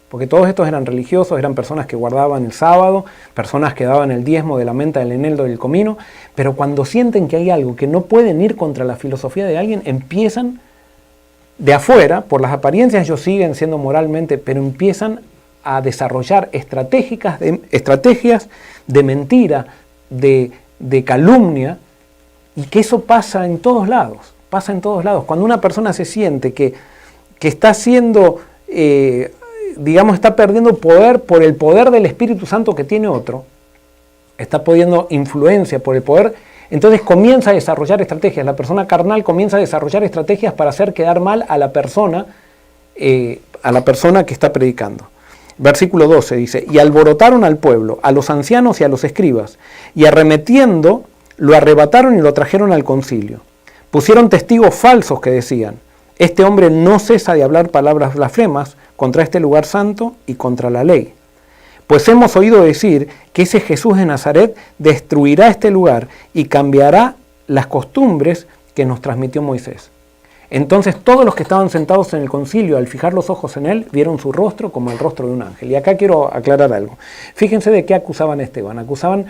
porque todos estos eran religiosos, eran personas que guardaban el sábado, personas que daban el diezmo de la menta, del eneldo y del comino, pero cuando sienten que hay algo que no pueden ir contra la filosofía de alguien, empiezan de afuera, por las apariencias ellos siguen siendo moralmente, pero empiezan a desarrollar estrategias de mentira, de calumnia, y que eso pasa en todos lados, Cuando una persona se siente que está siendo, está perdiendo poder por el poder del Espíritu Santo que tiene otro, está pudiendo influencia por el poder, entonces comienza a desarrollar estrategias. La persona carnal comienza a desarrollar estrategias para hacer quedar mal a la persona que está predicando. Versículo 12 dice, y alborotaron al pueblo, a los ancianos y a los escribas, y arremetiendo, lo arrebataron y lo trajeron al concilio. Pusieron testigos falsos que decían, este hombre no cesa de hablar palabras blasfemas contra este lugar santo y contra la ley. Pues hemos oído decir que ese Jesús de Nazaret destruirá este lugar y cambiará las costumbres que nos transmitió Moisés. Entonces todos los que estaban sentados en el concilio, al fijar los ojos en él, vieron su rostro como el rostro de un ángel. Y acá quiero aclarar algo. Fíjense de qué acusaban a Esteban. Acusaban,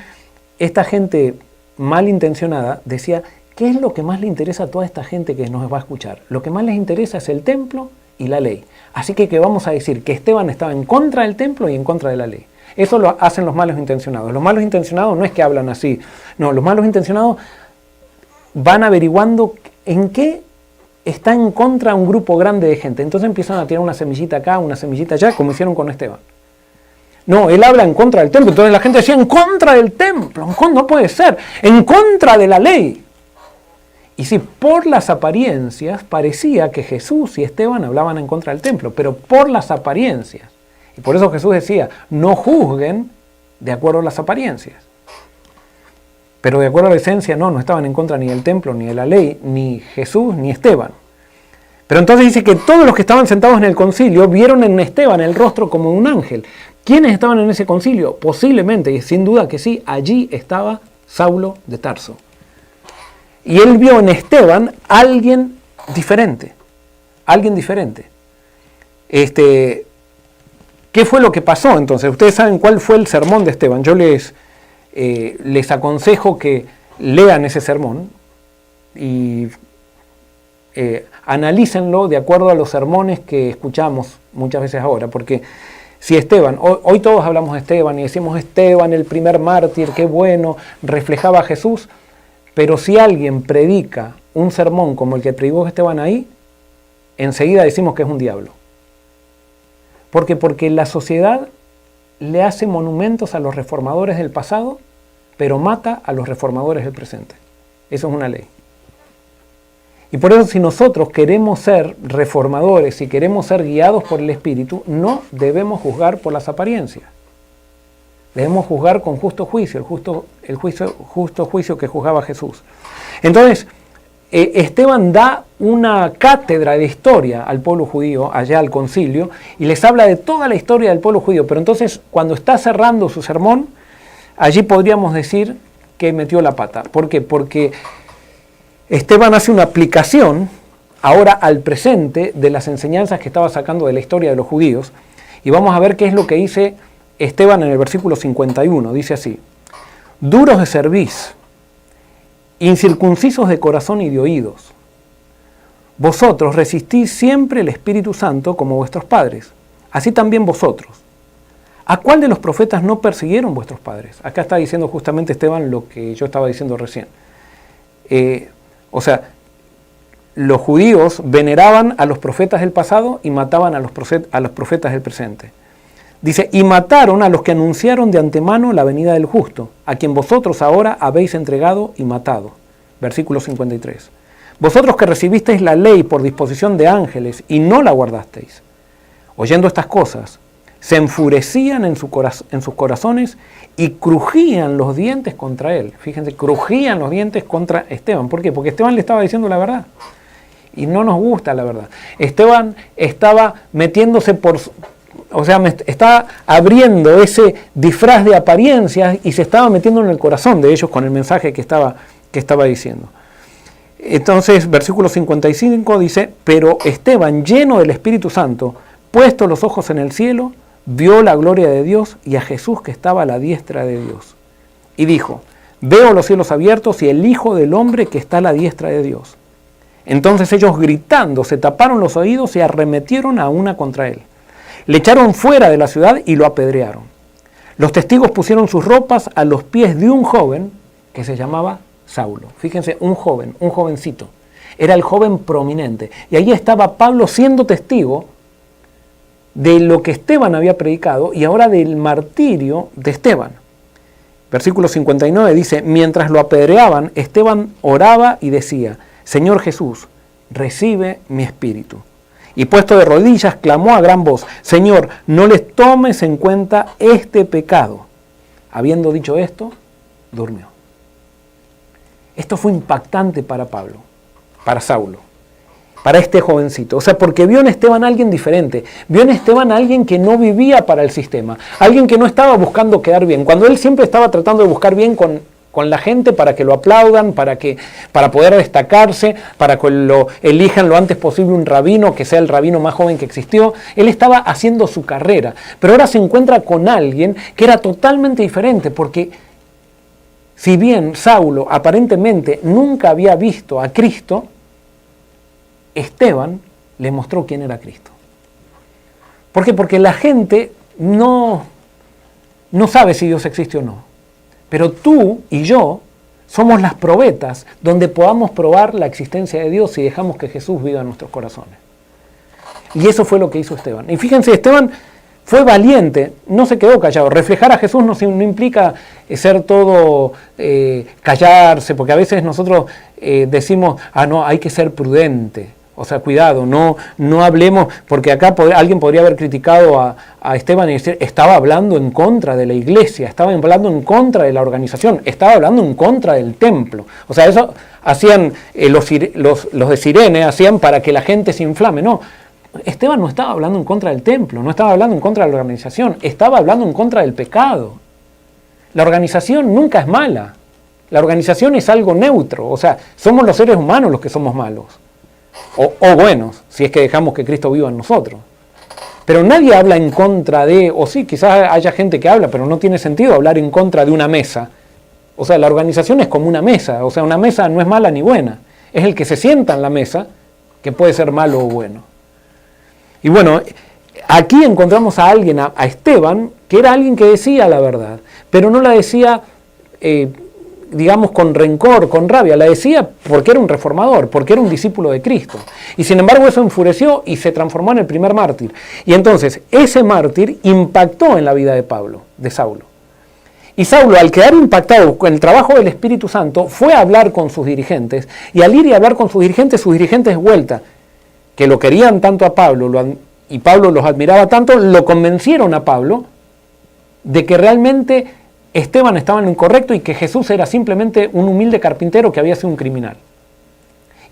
esta gente malintencionada decía, ¿qué es lo que más le interesa a toda esta gente que nos va a escuchar? Lo que más les interesa es el templo y la ley. Así que vamos a decir que Esteban estaba en contra del templo y en contra de la ley. Eso lo hacen los malos intencionados. Los malos intencionados no es que hablan así. No, los malos intencionados van averiguando en qué está en contra un grupo grande de gente. Entonces empiezan a tirar una semillita acá, una semillita allá, como hicieron con Esteban. No, él habla en contra del templo. Entonces la gente decía, en contra del templo. No puede ser. En contra de la ley. Y sí, por las apariencias parecía que Jesús y Esteban hablaban en contra del templo, pero por las apariencias. Y por eso Jesús decía, no juzguen de acuerdo a las apariencias. Pero de acuerdo a la esencia, no estaban en contra ni del templo, ni de la ley, ni Jesús, ni Esteban. Pero entonces dice que todos los que estaban sentados en el concilio vieron en Esteban el rostro como un ángel. ¿Quiénes estaban en ese concilio? Posiblemente, y sin duda que sí, allí estaba Saulo de Tarso. Y él vio en Esteban alguien diferente. Alguien diferente. ¿Qué fue lo que pasó entonces? Ustedes saben cuál fue el sermón de Esteban. Yo les aconsejo que lean ese sermón y analícenlo de acuerdo a los sermones que escuchamos muchas veces ahora. Porque si Esteban, hoy todos hablamos de Esteban y decimos Esteban, el primer mártir, qué bueno, reflejaba a Jesús. Pero si alguien predica un sermón como el que predicó Esteban ahí, enseguida decimos que es un diablo. ¿Por qué? Porque la sociedad le hace monumentos a los reformadores del pasado, pero mata a los reformadores del presente. Eso es una ley. Y por eso si nosotros queremos ser reformadores, si queremos ser guiados por el Espíritu, no debemos juzgar por las apariencias. Debemos juzgar con justo juicio, el justo juicio que juzgaba Jesús. Entonces, Esteban da una cátedra de historia al pueblo judío, allá al concilio, y les habla de toda la historia del pueblo judío. Pero entonces, cuando está cerrando su sermón, allí podríamos decir que metió la pata. ¿Por qué? Porque Esteban hace una aplicación ahora al presente de las enseñanzas que estaba sacando de la historia de los judíos. Y vamos a ver qué es lo que dice Esteban en el versículo 51. Dice así, duros de cerviz, incircuncisos de corazón y de oídos. Vosotros resistís siempre el Espíritu Santo como vuestros padres, así también vosotros. ¿A cuál de los profetas no persiguieron vuestros padres? Acá está diciendo justamente Esteban lo que yo estaba diciendo recién. Los judíos veneraban a los profetas del pasado y mataban a los profetas del presente. Dice, y mataron a los que anunciaron de antemano la venida del justo, a quien vosotros ahora habéis entregado y matado. Versículo 53. Vosotros que recibisteis la ley por disposición de ángeles y no la guardasteis. Oyendo estas cosas, se enfurecían en sus corazones y crujían los dientes contra él. Fíjense, crujían los dientes contra Esteban. ¿Por qué? Porque Esteban le estaba diciendo la verdad. Y no nos gusta la verdad. Esteban estaba metiéndose estaba abriendo ese disfraz de apariencias y se estaba metiendo en el corazón de ellos con el mensaje que estaba diciendo. Entonces, versículo 55 dice, pero Esteban, lleno del Espíritu Santo, puesto los ojos en el cielo, vio la gloria de Dios y a Jesús que estaba a la diestra de Dios. Y dijo, veo los cielos abiertos y el Hijo del Hombre que está a la diestra de Dios. Entonces ellos gritando se taparon los oídos y arremetieron a una contra él. Le echaron fuera de la ciudad y lo apedrearon. Los testigos pusieron sus ropas a los pies de un joven que se llamaba Saulo. Fíjense, un jovencito. Era el joven prominente. Y ahí estaba Pablo siendo testigo de lo que Esteban había predicado y ahora del martirio de Esteban. Versículo 59 dice, mientras lo apedreaban, Esteban oraba y decía, Señor Jesús, recibe mi espíritu. Y puesto de rodillas, clamó a gran voz, Señor, no les tomes en cuenta este pecado. Habiendo dicho esto, durmió. Esto fue impactante para Pablo, para Saulo, para este jovencito. O sea, porque vio en Esteban a alguien diferente. Vio en Esteban a alguien que no vivía para el sistema. Alguien que no estaba buscando quedar bien. Cuando él siempre estaba tratando de buscar bien con la gente para que lo aplaudan, para poder destacarse, para que lo elijan lo antes posible un rabino, que sea el rabino más joven que existió. Él estaba haciendo su carrera. Pero ahora se encuentra con alguien que era totalmente diferente, porque si bien Saulo aparentemente nunca había visto a Cristo, Esteban le mostró quién era Cristo. ¿Por qué? Porque la gente no sabe si Dios existe o no. Pero tú y yo somos las probetas donde podamos probar la existencia de Dios si dejamos que Jesús viva en nuestros corazones. Y eso fue lo que hizo Esteban. Y fíjense, Esteban fue valiente, no se quedó callado. Reflejar a Jesús no implica ser todo callarse, porque a veces nosotros decimos, no, hay que ser prudente. O sea, cuidado, no hablemos, porque acá alguien podría haber criticado a Esteban y decir, estaba hablando en contra de la iglesia, estaba hablando en contra de la organización, estaba hablando en contra del templo. O sea, eso hacían los de Cirene, hacían para que la gente se inflame. No, Esteban no estaba hablando en contra del templo, no estaba hablando en contra de la organización, estaba hablando en contra del pecado. La organización nunca es mala, la organización es algo neutro, o sea, somos los seres humanos los que somos malos. O buenos, si es que dejamos que Cristo viva en nosotros. Pero nadie habla en contra de, o sí, quizás haya gente que habla, pero no tiene sentido hablar en contra de una mesa. O sea, la organización es como una mesa, o sea, una mesa no es mala ni buena. Es el que se sienta en la mesa que puede ser malo o bueno. Y bueno, aquí encontramos a alguien, a Esteban, que era alguien que decía la verdad, pero no la decía digamos, con rencor, con rabia, la decía porque era un reformador, porque era un discípulo de Cristo. Y sin embargo eso enfureció y se transformó en el primer mártir. Y entonces ese mártir impactó en la vida de Saulo. Y Saulo, al quedar impactado con el trabajo del Espíritu Santo, fue a hablar con sus dirigentes, y al ir y hablar con sus dirigentes de vuelta, que lo querían tanto a Pablo, y Pablo los admiraba tanto, lo convencieron a Pablo de que realmente Esteban estaba en lo incorrecto y que Jesús era simplemente un humilde carpintero que había sido un criminal.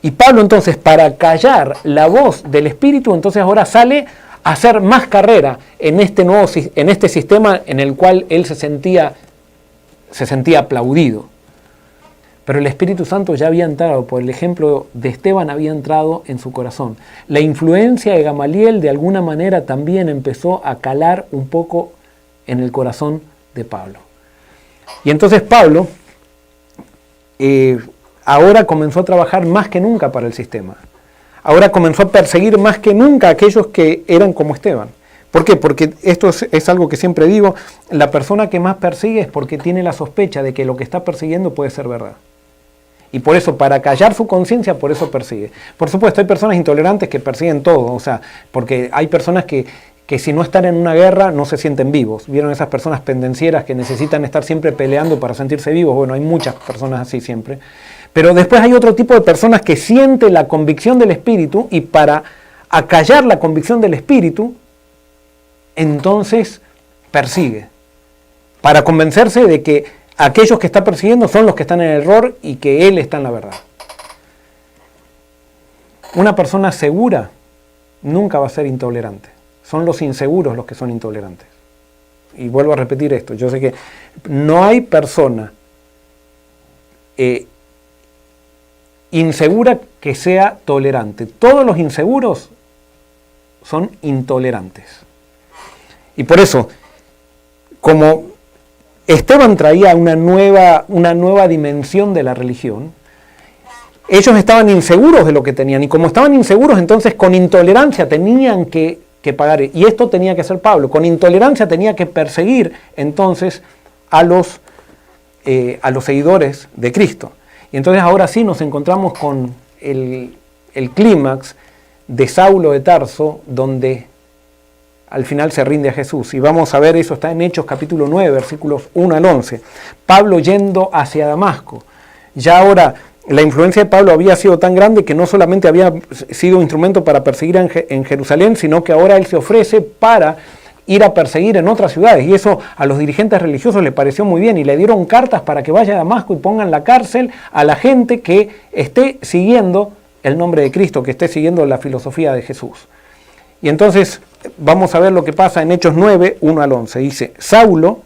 Y Pablo entonces, para callar la voz del Espíritu, entonces ahora sale a hacer más carrera en este sistema en el cual él se sentía aplaudido. Pero el Espíritu Santo ya había entrado, por el ejemplo de Esteban, había entrado en su corazón. La influencia de Gamaliel de alguna manera también empezó a calar un poco en el corazón de Pablo. Y entonces Pablo ahora comenzó a trabajar más que nunca para el sistema. Ahora comenzó a perseguir más que nunca a aquellos que eran como Esteban. ¿Por qué? Porque esto es algo que siempre digo, la persona que más persigue es porque tiene la sospecha de que lo que está persiguiendo puede ser verdad. Y por eso, para callar su conciencia, por eso persigue. Por supuesto, hay personas intolerantes que persiguen todo, o sea, porque hay personas que si no están en una guerra no se sienten vivos. ¿Vieron esas personas pendencieras que necesitan estar siempre peleando para sentirse vivos? Bueno, hay muchas personas así siempre. Pero después hay otro tipo de personas que sienten la convicción del Espíritu y para acallar la convicción del Espíritu, entonces persigue. Para convencerse de que aquellos que está persiguiendo son los que están en el error y que él está en la verdad. Una persona segura nunca va a ser intolerante. Son los inseguros los que son intolerantes. Y vuelvo a repetir esto. Yo sé que no hay persona insegura que sea tolerante. Todos los inseguros son intolerantes. Y por eso, como Esteban traía una nueva dimensión de la religión, ellos estaban inseguros de lo que tenían. Y como estaban inseguros, entonces con intolerancia tenían que pagar, y esto tenía que hacer Pablo, con intolerancia tenía que perseguir entonces a los seguidores de Cristo. Y entonces ahora sí nos encontramos con el clímax de Saulo de Tarso, donde al final se rinde a Jesús. Y vamos a ver, eso está en Hechos capítulo 9, versículos 1 al 11. Pablo yendo hacia Damasco. Ya ahora la influencia de Pablo había sido tan grande que no solamente había sido instrumento para perseguir en Jerusalén, sino que ahora él se ofrece para ir a perseguir en otras ciudades. Y eso a los dirigentes religiosos les pareció muy bien y le dieron cartas para que vaya a Damasco y pongan en la cárcel a la gente que esté siguiendo el nombre de Cristo, que esté siguiendo la filosofía de Jesús. Y entonces vamos a ver lo que pasa en Hechos 9, 1 al 11. Dice, Saulo,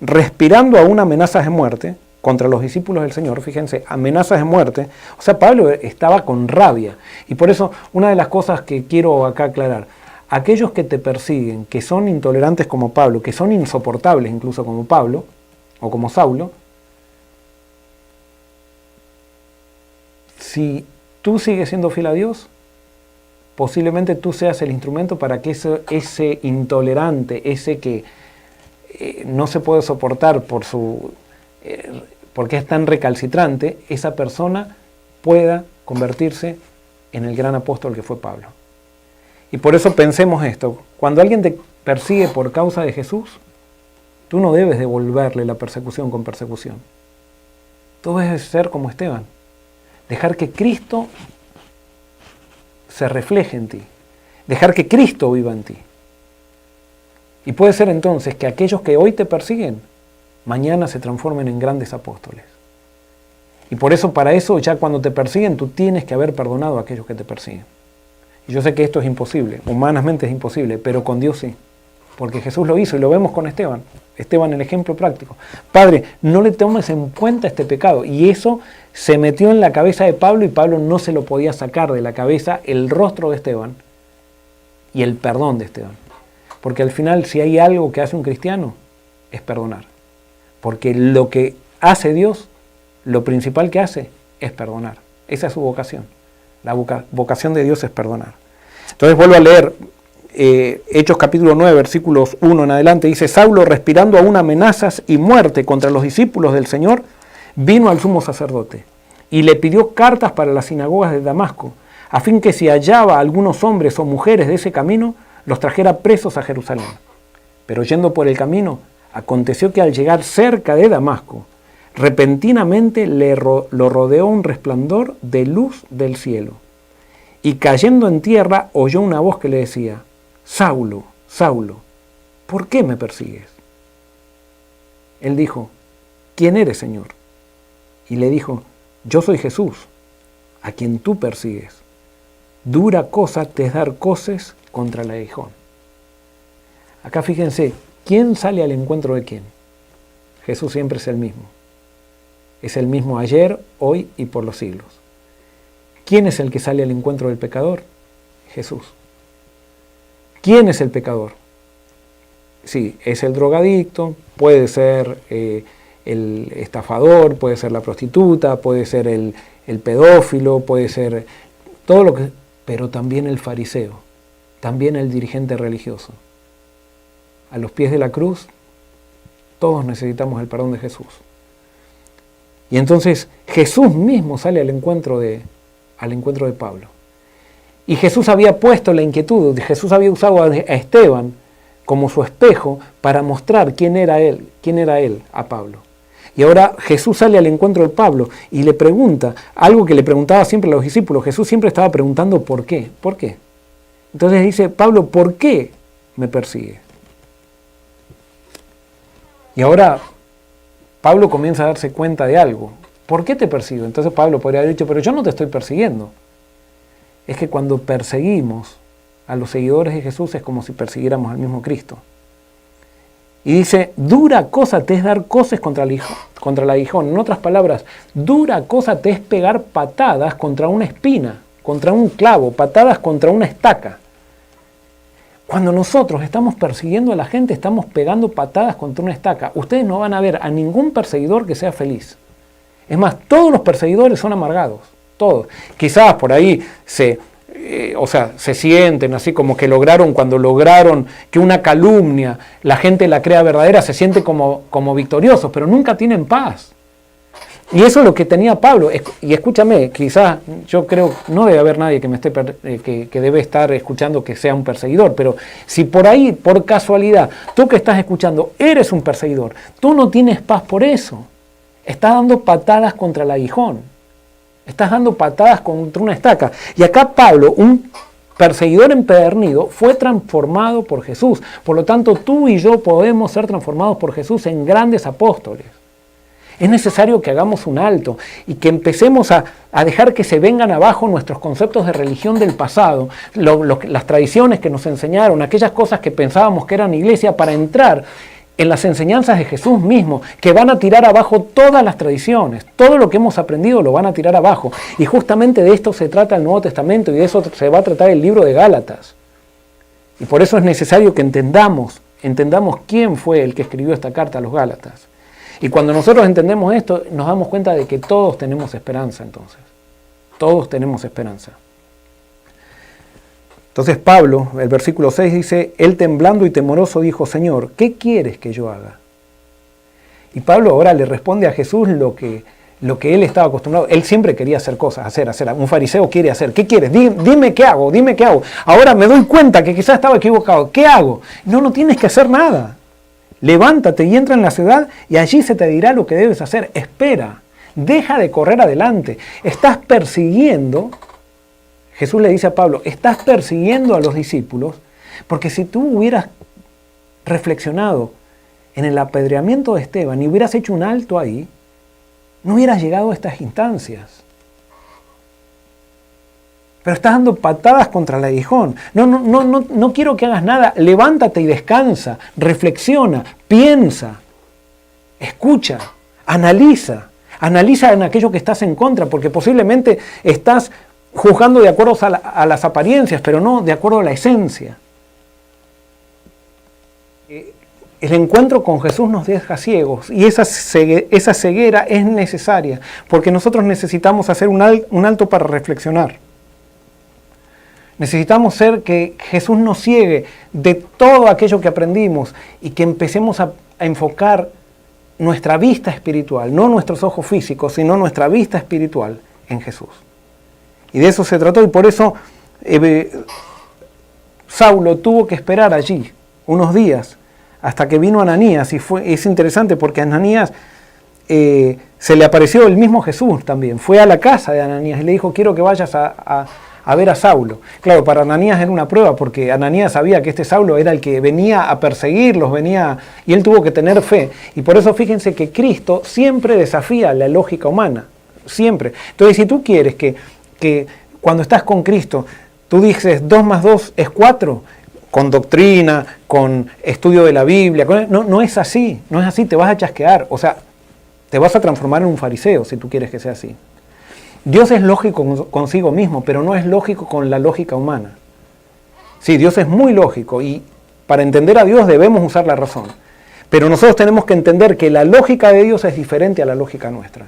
respirando aún amenazas de muerte contra los discípulos del Señor, fíjense, amenazas de muerte, o sea, Pablo estaba con rabia. Y por eso, una de las cosas que quiero acá aclarar, aquellos que te persiguen, que son intolerantes como Pablo, que son insoportables incluso como Pablo, o como Saulo, si tú sigues siendo fiel a Dios, posiblemente tú seas el instrumento para que ese intolerante, ese que no se puede soportar porque es tan recalcitrante, esa persona pueda convertirse en el gran apóstol que fue Pablo. Y por eso pensemos esto, cuando alguien te persigue por causa de Jesús, tú no debes devolverle la persecución con persecución. Tú debes ser como Esteban, dejar que Cristo se refleje en ti, dejar que Cristo viva en ti. Y puede ser entonces que aquellos que hoy te persiguen, mañana se transformen en grandes apóstoles. Y por eso, para eso, ya cuando te persiguen, tú tienes que haber perdonado a aquellos que te persiguen. Y yo sé que esto es imposible, humanamente es imposible, pero con Dios sí. Porque Jesús lo hizo y lo vemos con Esteban. Esteban, el ejemplo práctico. Padre, no le tomes en cuenta este pecado. Y eso se metió en la cabeza de Pablo y Pablo no se lo podía sacar de la cabeza el rostro de Esteban y el perdón de Esteban. Porque al final, si hay algo que hace un cristiano, es perdonar. Porque lo que hace Dios, lo principal que hace, es perdonar. Esa es su vocación. La vocación de Dios es perdonar. Entonces vuelvo a leer Hechos capítulo 9, versículos 1 en adelante. Dice, Saulo, respirando aún amenazas y muerte contra los discípulos del Señor, vino al sumo sacerdote y le pidió cartas para las sinagogas de Damasco, a fin que si hallaba algunos hombres o mujeres de ese camino, los trajera presos a Jerusalén. Pero yendo por el camino, aconteció que al llegar cerca de Damasco, repentinamente lo rodeó un resplandor de luz del cielo. Y cayendo en tierra, oyó una voz que le decía, Saulo, Saulo, ¿por qué me persigues? Él dijo, ¿quién eres, Señor? Y le dijo, yo soy Jesús, a quien tú persigues. Dura cosa te es dar coces contra el aguijón. Acá fíjense, ¿quién sale al encuentro de quién? Jesús siempre es el mismo. Es el mismo ayer, hoy y por los siglos. ¿Quién es el que sale al encuentro del pecador? Jesús. ¿Quién es el pecador? Sí, es el drogadicto, puede ser el estafador, puede ser la prostituta, puede ser el pedófilo, puede ser todo lo que... Pero también el fariseo, también el dirigente religioso. A los pies de la cruz, todos necesitamos el perdón de Jesús. Y entonces Jesús mismo sale al encuentro de Pablo. Y Jesús había puesto la inquietud, Jesús había usado a Esteban como su espejo para mostrar quién era él a Pablo. Y ahora Jesús sale al encuentro de Pablo y le pregunta algo que le preguntaba siempre a los discípulos. Jesús siempre estaba preguntando ¿por qué? ¿Por qué? Entonces dice, Pablo, ¿por qué me persigue? Y ahora Pablo comienza a darse cuenta de algo. ¿Por qué te persigo? Entonces Pablo podría haber dicho, pero yo no te estoy persiguiendo. Es que cuando perseguimos a los seguidores de Jesús es como si persiguiéramos al mismo Cristo. Y dice, dura cosa te es dar coces contra el aguijón. En otras palabras, dura cosa te es pegar patadas contra una espina, contra un clavo, patadas contra una estaca. Cuando nosotros estamos persiguiendo a la gente, estamos pegando patadas contra una estaca. Ustedes no van a ver a ningún perseguidor que sea feliz. Es más, todos los perseguidores son amargados, todos. Quizás por ahí se sienten así como que cuando lograron que una calumnia, la gente la crea verdadera, se siente como victoriosos, pero nunca tienen paz. Y eso es lo que tenía Pablo. Y escúchame, quizás yo creo, no debe haber nadie que me esté que debe estar escuchando que sea un perseguidor, pero si por ahí, por casualidad, tú que estás escuchando eres un perseguidor, tú no tienes paz por eso. Estás dando patadas contra el aguijón. Estás dando patadas contra una estaca. Y acá Pablo, un perseguidor empedernido, fue transformado por Jesús. Por lo tanto, tú y yo podemos ser transformados por Jesús en grandes apóstoles. Es necesario que hagamos un alto y que empecemos a dejar que se vengan abajo nuestros conceptos de religión del pasado, las tradiciones que nos enseñaron, aquellas cosas que pensábamos que eran iglesia, para entrar en las enseñanzas de Jesús mismo, que van a tirar abajo todas las tradiciones. Todo lo que hemos aprendido lo van a tirar abajo. Y justamente de esto se trata el Nuevo Testamento y de eso se va a tratar el libro de Gálatas. Y por eso es necesario que entendamos quién fue el que escribió esta carta a los Gálatas. Y cuando nosotros entendemos esto, nos damos cuenta de que todos tenemos esperanza entonces. Todos tenemos esperanza. Entonces Pablo, el versículo 6 dice, él temblando y temoroso dijo, Señor, ¿qué quieres que yo haga? Y Pablo ahora le responde a Jesús lo que él estaba acostumbrado. Él siempre quería hacer cosas, hacer. Un fariseo quiere hacer. ¿Qué quieres? Dime qué hago, dime qué hago. Ahora me doy cuenta que quizás estaba equivocado. ¿Qué hago? No tienes que hacer nada. Levántate y entra en la ciudad y allí se te dirá lo que debes hacer. Espera, deja de correr adelante. Estás persiguiendo, Jesús le dice a Pablo, estás persiguiendo a los discípulos, porque si tú hubieras reflexionado en el apedreamiento de Esteban y hubieras hecho un alto ahí, no hubieras llegado a estas instancias. Pero estás dando patadas contra el aguijón. No quiero que hagas nada. Levántate y descansa. Reflexiona, piensa, escucha, analiza. Analiza en aquello que estás en contra, porque posiblemente estás juzgando de acuerdo a las apariencias, pero no de acuerdo a la esencia. El encuentro con Jesús nos deja ciegos y esa ceguera es necesaria, porque nosotros necesitamos hacer un alto para reflexionar. Necesitamos ser que Jesús nos ciegue de todo aquello que aprendimos y que empecemos a enfocar nuestra vista espiritual, no nuestros ojos físicos, sino nuestra vista espiritual en Jesús. Y de eso se trató, y por eso Saulo tuvo que esperar allí unos días hasta que vino Ananías, y es interesante porque a Ananías se le apareció el mismo Jesús también. Fue a la casa de Ananías y le dijo, quiero que vayas a ver a Saulo. Claro, para Ananías era una prueba, porque Ananías sabía que este Saulo era el que venía a perseguirlos, y él tuvo que tener fe. Y por eso fíjense que Cristo siempre desafía la lógica humana, siempre. Entonces, si tú quieres que cuando estás con Cristo, tú dices 2 más 2 es 4, con doctrina, con estudio de la Biblia, no es así, te vas a chasquear, o sea, te vas a transformar en un fariseo si tú quieres que sea así. Dios es lógico consigo mismo, pero no es lógico con la lógica humana. Sí, Dios es muy lógico y para entender a Dios debemos usar la razón. Pero nosotros tenemos que entender que la lógica de Dios es diferente a la lógica nuestra.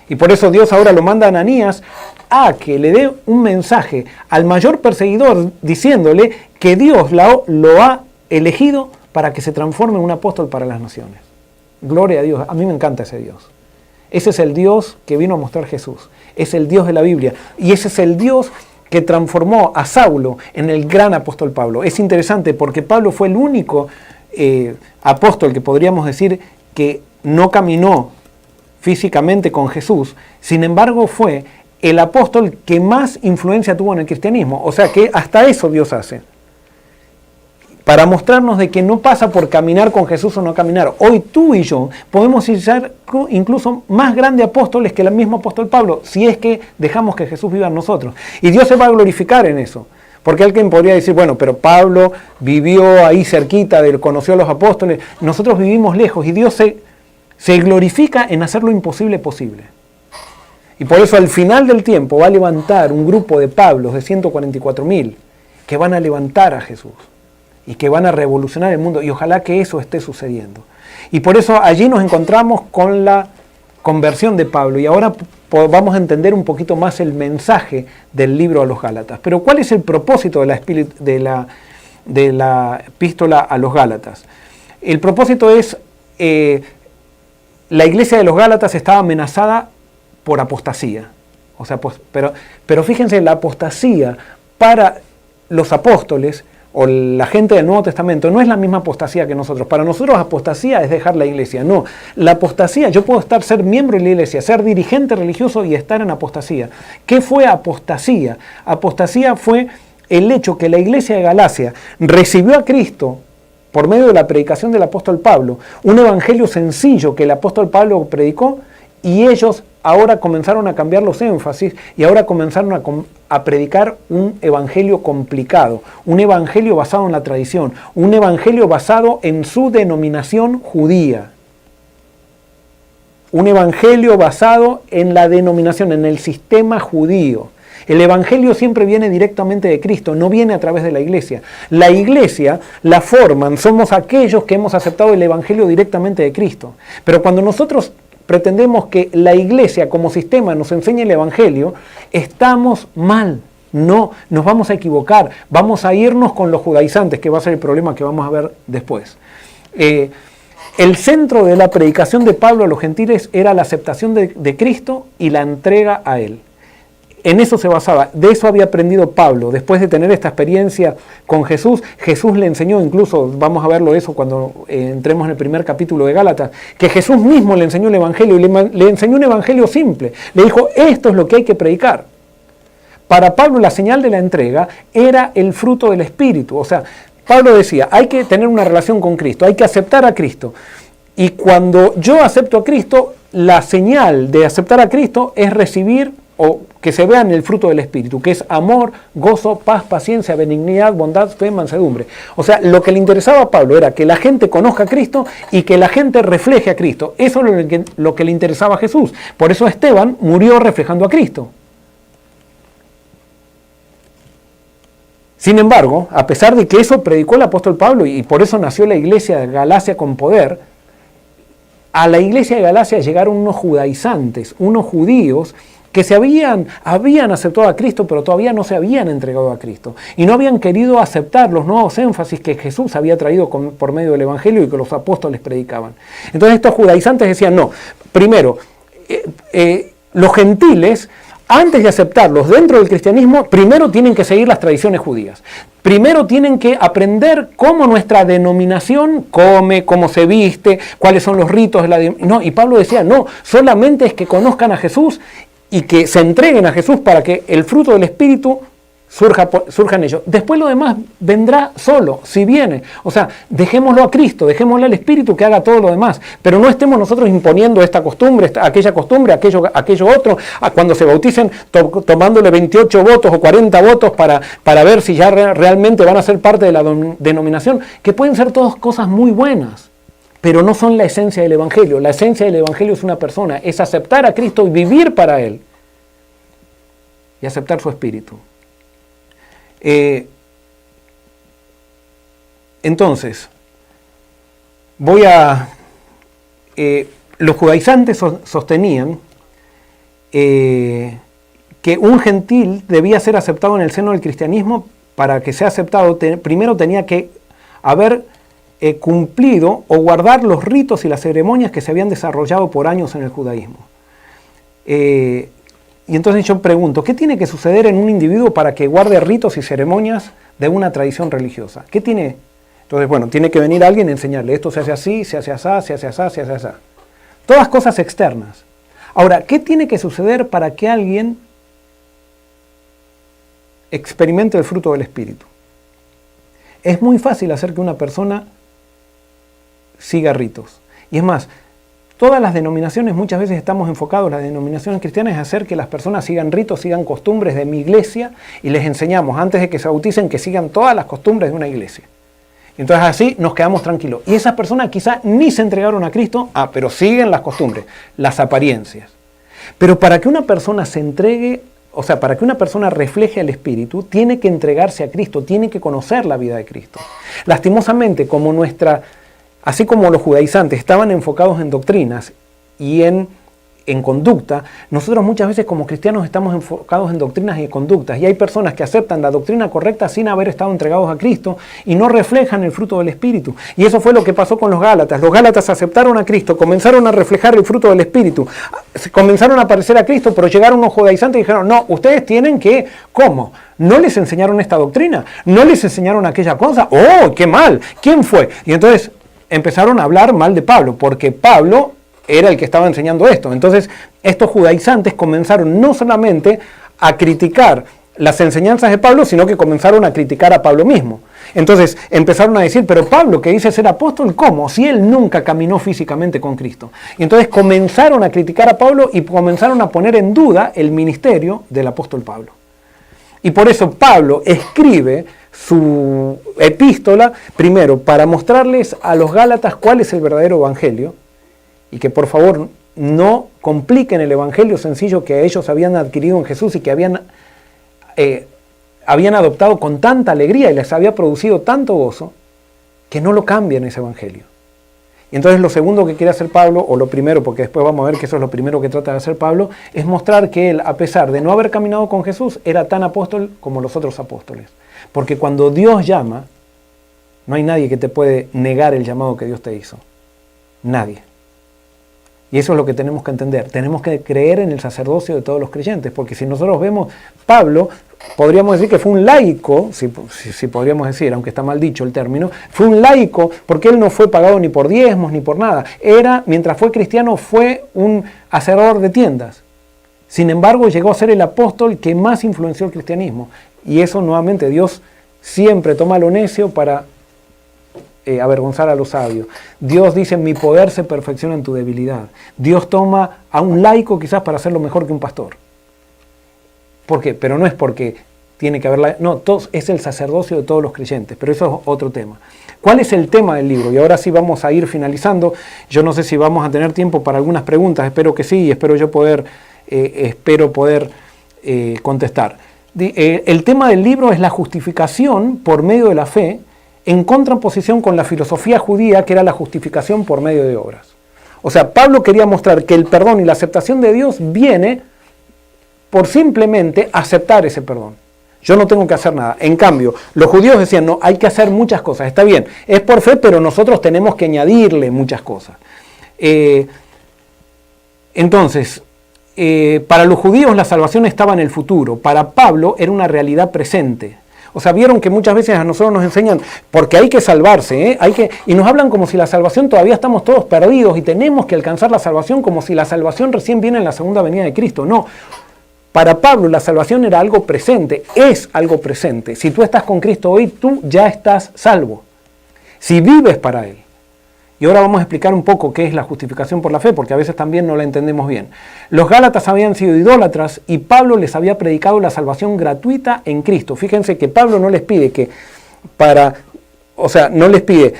Y por eso Dios ahora lo manda a Ananías a que le dé un mensaje al mayor perseguidor diciéndole que Dios lo ha elegido para que se transforme en un apóstol para las naciones. Gloria a Dios, a mí me encanta ese Dios. Ese es el Dios que vino a mostrar Jesús. Es el Dios de la Biblia. Y ese es el Dios que transformó a Saulo en el gran apóstol Pablo. Es interesante porque Pablo fue el único apóstol que podríamos decir que no caminó físicamente con Jesús. Sin embargo, fue el apóstol que más influencia tuvo en el cristianismo. O sea que hasta eso Dios hace. Para mostrarnos de que no pasa por caminar con Jesús o no caminar. Hoy tú y yo podemos ser incluso más grandes apóstoles que el mismo apóstol Pablo, si es que dejamos que Jesús viva en nosotros. Y Dios se va a glorificar en eso. Porque alguien podría decir, bueno, pero Pablo vivió ahí cerquita, conoció a los apóstoles, nosotros vivimos lejos y Dios se glorifica en hacer lo imposible posible. Y por eso al final del tiempo va a levantar un grupo de Pablos de 144.000 que van a levantar a Jesús y que van a revolucionar el mundo, y ojalá que eso esté sucediendo. Y por eso allí nos encontramos con la conversión de Pablo, y ahora vamos a entender un poquito más el mensaje del libro a los Gálatas. Pero ¿cuál es el propósito de la epístola a los Gálatas? El propósito es la iglesia de los Gálatas estaba amenazada por apostasía. O sea, pues, pero fíjense, la apostasía para los apóstoles o la gente del Nuevo Testamento no es la misma apostasía que nosotros. Para nosotros apostasía es dejar la iglesia. No, la apostasía, yo puedo ser miembro de la iglesia, ser dirigente religioso y estar en apostasía. ¿Qué fue apostasía? Apostasía fue el hecho que la iglesia de Galacia recibió a Cristo por medio de la predicación del apóstol Pablo, un evangelio sencillo que el apóstol Pablo predicó, y ellos ahora comenzaron a cambiar los énfasis y ahora comenzaron a predicar un evangelio complicado, un evangelio basado en la tradición, un evangelio basado en su denominación judía. Un evangelio basado en la denominación, en el sistema judío. El evangelio siempre viene directamente de Cristo, no viene a través de la iglesia. La iglesia la forman, somos aquellos que hemos aceptado el evangelio directamente de Cristo. Pero cuando nosotros pretendemos que la iglesia como sistema nos enseñe el evangelio, estamos mal. No, nos vamos a equivocar, vamos a irnos con los judaizantes, que va a ser el problema que vamos a ver después. El centro de la predicación de Pablo a los gentiles era la aceptación de Cristo y la entrega a Él. En eso se basaba, de eso había aprendido Pablo. Después de tener esta experiencia con Jesús, Jesús le enseñó, incluso vamos a verlo eso cuando entremos en el primer capítulo de Gálatas, que Jesús mismo le enseñó el evangelio y le enseñó un evangelio simple. Le dijo, esto es lo que hay que predicar. Para Pablo la señal de la entrega era el fruto del Espíritu. O sea, Pablo decía, hay que tener una relación con Cristo, hay que aceptar a Cristo. Y cuando yo acepto a Cristo, la señal de aceptar a Cristo es recibir o que se vean el fruto del Espíritu, que es amor, gozo, paz, paciencia, benignidad, bondad, fe, mansedumbre. O sea, lo que le interesaba a Pablo era que la gente conozca a Cristo y que la gente refleje a Cristo. Eso es lo que le interesaba a Jesús. Por eso Esteban murió reflejando a Cristo. Sin embargo, a pesar de que eso predicó el apóstol Pablo y por eso nació la iglesia de Galacia con poder, a la iglesia de Galacia llegaron unos judaizantes, unos judíos que habían aceptado a Cristo, pero todavía no se habían entregado a Cristo. Y no habían querido aceptar los nuevos énfasis que Jesús había traído por medio del Evangelio y que los apóstoles predicaban. Entonces estos judaizantes decían, no, primero, los gentiles, antes de aceptarlos dentro del cristianismo, primero tienen que seguir las tradiciones judías. Primero tienen que aprender cómo nuestra denominación come, cómo se viste, cuáles son los ritos de la denominación. No, y Pablo decía, no, solamente es que conozcan a Jesús y que se entreguen a Jesús para que el fruto del Espíritu surja en ellos. Después lo demás vendrá solo, si viene. O sea, dejémoslo a Cristo, dejémosle al Espíritu que haga todo lo demás. Pero no estemos nosotros imponiendo esta costumbre, aquello otro. Cuando se bauticen, tomándole 28 votos o 40 votos para ver si ya realmente van a ser parte de la denominación, que pueden ser todas cosas muy buenas, pero no son la esencia del Evangelio. La esencia del Evangelio es una persona, es aceptar a Cristo y vivir para Él. Y aceptar su Espíritu. Entonces, los judaizantes sostenían que un gentil debía ser aceptado en el seno del cristianismo. Para que sea aceptado, primero tenía que haber cumplido o guardar los ritos y las ceremonias que se habían desarrollado por años en el judaísmo. Y entonces yo pregunto, ¿qué tiene que suceder en un individuo para que guarde ritos y ceremonias de una tradición religiosa? ¿Qué tiene? Entonces, bueno, tiene que venir alguien a enseñarle, esto se hace así, se hace así, se hace así, se hace así. Todas cosas externas. Ahora, ¿qué tiene que suceder para que alguien experimente el fruto del Espíritu? Es muy fácil hacer que una persona siga ritos. Y es más, todas las denominaciones, muchas veces estamos enfocados, las denominaciones cristianas, es hacer que las personas sigan ritos, sigan costumbres de mi iglesia, y les enseñamos antes de que se bauticen que sigan todas las costumbres de una iglesia. Entonces así nos quedamos tranquilos. Y esas personas quizás ni se entregaron a Cristo, pero siguen las costumbres, las apariencias. Pero para que una persona se entregue, o sea, para que una persona refleje al Espíritu, tiene que entregarse a Cristo, tiene que conocer la vida de Cristo. Lastimosamente, así como los judaizantes estaban enfocados en doctrinas y en en conducta, nosotros muchas veces como cristianos estamos enfocados en doctrinas y conductas, y hay personas que aceptan la doctrina correcta sin haber estado entregados a Cristo y no reflejan el fruto del Espíritu. Y eso fue lo que pasó con los Gálatas. Los Gálatas aceptaron a Cristo, comenzaron a reflejar el fruto del Espíritu, comenzaron a parecer a Cristo, pero llegaron unos judaizantes y dijeron, no, ustedes tienen que, ¿cómo? ¿No les enseñaron esta doctrina? ¿No les enseñaron aquella cosa? ¡Oh, qué mal! ¿Quién fue? Y entonces empezaron a hablar mal de Pablo, porque Pablo era el que estaba enseñando esto. Entonces, estos judaizantes comenzaron no solamente a criticar las enseñanzas de Pablo, sino que comenzaron a criticar a Pablo mismo. Entonces, empezaron a decir, pero Pablo, que dice ser apóstol, ¿cómo? Si él nunca caminó físicamente con Cristo. Y entonces comenzaron a criticar a Pablo y comenzaron a poner en duda el ministerio del apóstol Pablo. Y por eso Pablo escribe su epístola, primero, para mostrarles a los Gálatas cuál es el verdadero evangelio, y que por favor no compliquen el evangelio sencillo que ellos habían adquirido en Jesús y que habían adoptado con tanta alegría y les había producido tanto gozo, que no lo cambien ese evangelio. Y entonces lo segundo que quiere hacer Pablo, o lo primero, porque después vamos a ver que eso es lo primero que trata de hacer Pablo, es mostrar que él, a pesar de no haber caminado con Jesús, era tan apóstol como los otros apóstoles. Porque cuando Dios llama, no hay nadie que te puede negar el llamado que Dios te hizo. Nadie. Y eso es lo que tenemos que entender. Tenemos que creer en el sacerdocio de todos los creyentes, porque si nosotros vemos, Pablo, podríamos decir que fue un laico, si podríamos decir, aunque está mal dicho el término, fue un laico porque él no fue pagado ni por diezmos ni por nada. Mientras fue cristiano, fue un hacedor de tiendas. Sin embargo, llegó a ser el apóstol que más influenció el cristianismo. Y eso, nuevamente, Dios siempre toma lo necio para avergonzar a los sabios. Dios dice, mi poder se perfecciona en tu debilidad. Dios toma a un laico quizás para hacerlo mejor que un pastor. ¿Por qué? Pero no es porque tiene que haber... No, es el sacerdocio de todos los creyentes, pero eso es otro tema. ¿Cuál es el tema del libro? Y ahora sí vamos a ir finalizando. Yo no sé si vamos a tener tiempo para algunas preguntas, espero que sí, y espero poder contestar. El tema del libro es la justificación por medio de la fe, en contraposición con la filosofía judía, que era la justificación por medio de obras. O sea, Pablo quería mostrar que el perdón y la aceptación de Dios viene por simplemente aceptar ese perdón. Yo no tengo que hacer nada. En cambio, los judíos decían, no, hay que hacer muchas cosas. Está bien, es por fe, pero nosotros tenemos que añadirle muchas cosas. Entonces, para los judíos la salvación estaba en el futuro. Para Pablo era una realidad presente. O sea, vieron que muchas veces a nosotros nos enseñan, porque hay que salvarse, y nos hablan como si la salvación todavía estamos todos perdidos y tenemos que alcanzar la salvación como si la salvación recién viene en la segunda venida de Cristo. No, para Pablo la salvación era algo presente, es algo presente. Si tú estás con Cristo hoy, tú ya estás salvo. Si vives para Él. Y ahora vamos a explicar un poco qué es la justificación por la fe, porque a veces también no la entendemos bien. Los Gálatas habían sido idólatras y Pablo les había predicado la salvación gratuita en Cristo. Fíjense que Pablo no les pide no les pide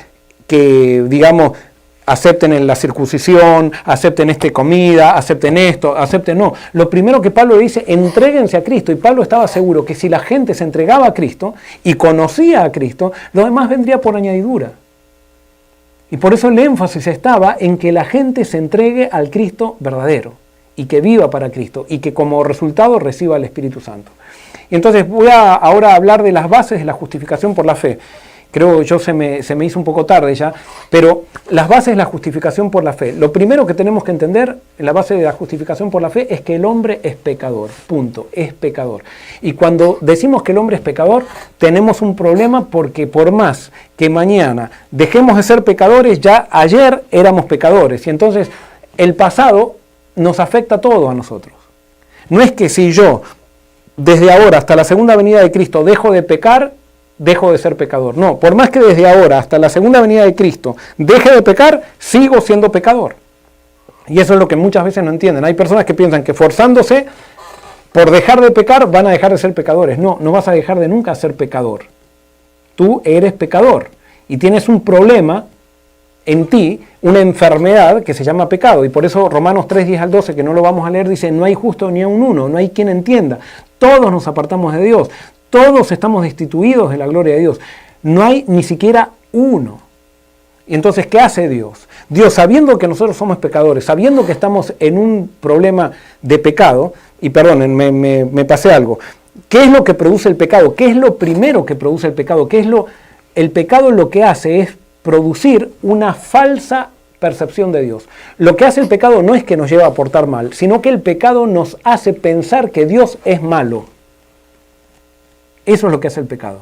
que, digamos, acepten la circuncisión, acepten comida, acepten esto, no. Lo primero que Pablo dice, entréguense a Cristo. Y Pablo estaba seguro que si la gente se entregaba a Cristo y conocía a Cristo, lo demás vendría por añadidura. Y por eso el énfasis estaba en que la gente se entregue al Cristo verdadero y que viva para Cristo y que como resultado reciba el Espíritu Santo. Y entonces voy ahora a hablar de las bases de la justificación por la fe. Creo yo se me hizo un poco tarde ya, pero las bases de la justificación por la fe. Lo primero que tenemos que entender en la base de la justificación por la fe es que el hombre es pecador, punto, es pecador. Y cuando decimos que el hombre es pecador, tenemos un problema porque por más que mañana dejemos de ser pecadores, ya ayer éramos pecadores. Y entonces el pasado nos afecta a todos a nosotros. No es que si yo desde ahora hasta la segunda venida de Cristo dejo de pecar, dejo de ser pecador. No, por más que desde ahora hasta la segunda venida de Cristo deje de pecar, sigo siendo pecador. Y eso es lo que muchas veces no entienden. Hay personas que piensan que forzándose por dejar de pecar van a dejar de ser pecadores. No, no vas a dejar de nunca ser pecador. Tú eres pecador y tienes un problema en ti, una enfermedad que se llama pecado. Y por eso Romanos 3, 10 al 12, que no lo vamos a leer, dice, no hay justo ni a un uno, no hay quien entienda. Todos nos apartamos de Dios. Todos estamos destituidos de la gloria de Dios. No hay ni siquiera uno. Y entonces, ¿qué hace Dios? Dios, sabiendo que nosotros somos pecadores, sabiendo que estamos en un problema de pecado, y perdonen, me pasé algo. ¿Qué es lo que produce el pecado? ¿Qué es lo primero que produce el pecado? El pecado lo que hace es producir una falsa percepción de Dios. Lo que hace el pecado no es que nos lleva a portar mal, sino que el pecado nos hace pensar que Dios es malo. Eso es lo que hace el pecado.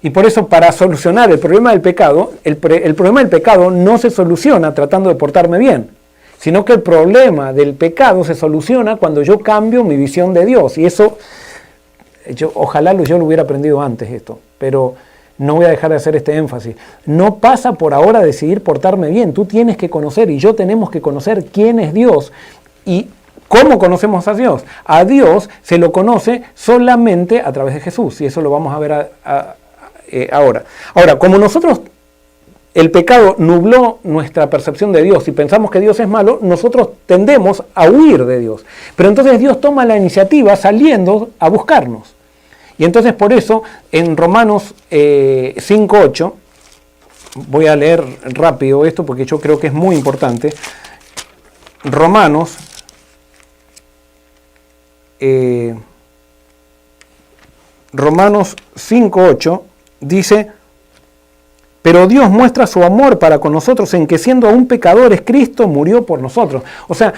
Y por eso, para solucionar el problema del pecado, el problema del pecado no se soluciona tratando de portarme bien, sino que el problema del pecado se soluciona cuando yo cambio mi visión de Dios. Y eso, ojalá yo lo hubiera aprendido antes esto, pero no voy a dejar de hacer este énfasis. No pasa por ahora decidir portarme bien. Tú tienes que conocer y yo tenemos que conocer quién es Dios. ¿Y cómo conocemos a Dios? A Dios se lo conoce solamente a través de Jesús. Y eso lo vamos a ver ahora. Ahora, como el pecado nubló nuestra percepción de Dios y pensamos que Dios es malo, nosotros tendemos a huir de Dios. Pero entonces Dios toma la iniciativa saliendo a buscarnos. Y entonces por eso en Romanos 5:8, voy a leer rápido esto porque yo creo que es muy importante. Romanos 5:8 dice: pero Dios muestra su amor para con nosotros en que siendo aún pecadores, Cristo murió por nosotros. O sea,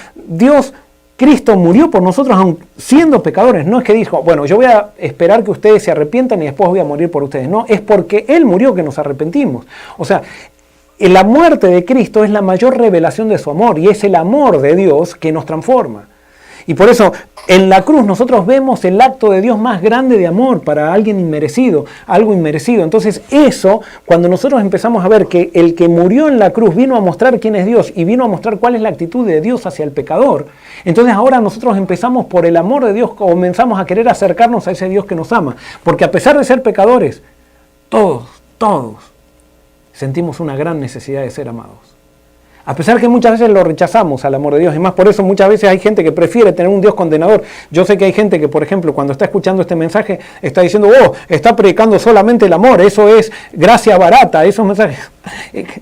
Cristo murió por nosotros aun siendo pecadores. No es que dijo, bueno, yo voy a esperar que ustedes se arrepientan y después voy a morir por ustedes. No, es porque Él murió que nos arrepentimos. O sea, la muerte de Cristo es la mayor revelación de su amor y es el amor de Dios que nos transforma. Y por eso en la cruz nosotros vemos el acto de Dios más grande de amor para alguien inmerecido, algo inmerecido. Entonces eso, cuando nosotros empezamos a ver que el que murió en la cruz vino a mostrar quién es Dios y vino a mostrar cuál es la actitud de Dios hacia el pecador, entonces ahora nosotros empezamos por el amor de Dios, comenzamos a querer acercarnos a ese Dios que nos ama. Porque a pesar de ser pecadores, todos sentimos una gran necesidad de ser amados. A pesar que muchas veces lo rechazamos al amor de Dios. Y más por eso muchas veces hay gente que prefiere tener un Dios condenador. Yo sé que hay gente que, por ejemplo, cuando está escuchando este mensaje, está diciendo, está predicando solamente el amor, eso es gracia barata, esos mensajes.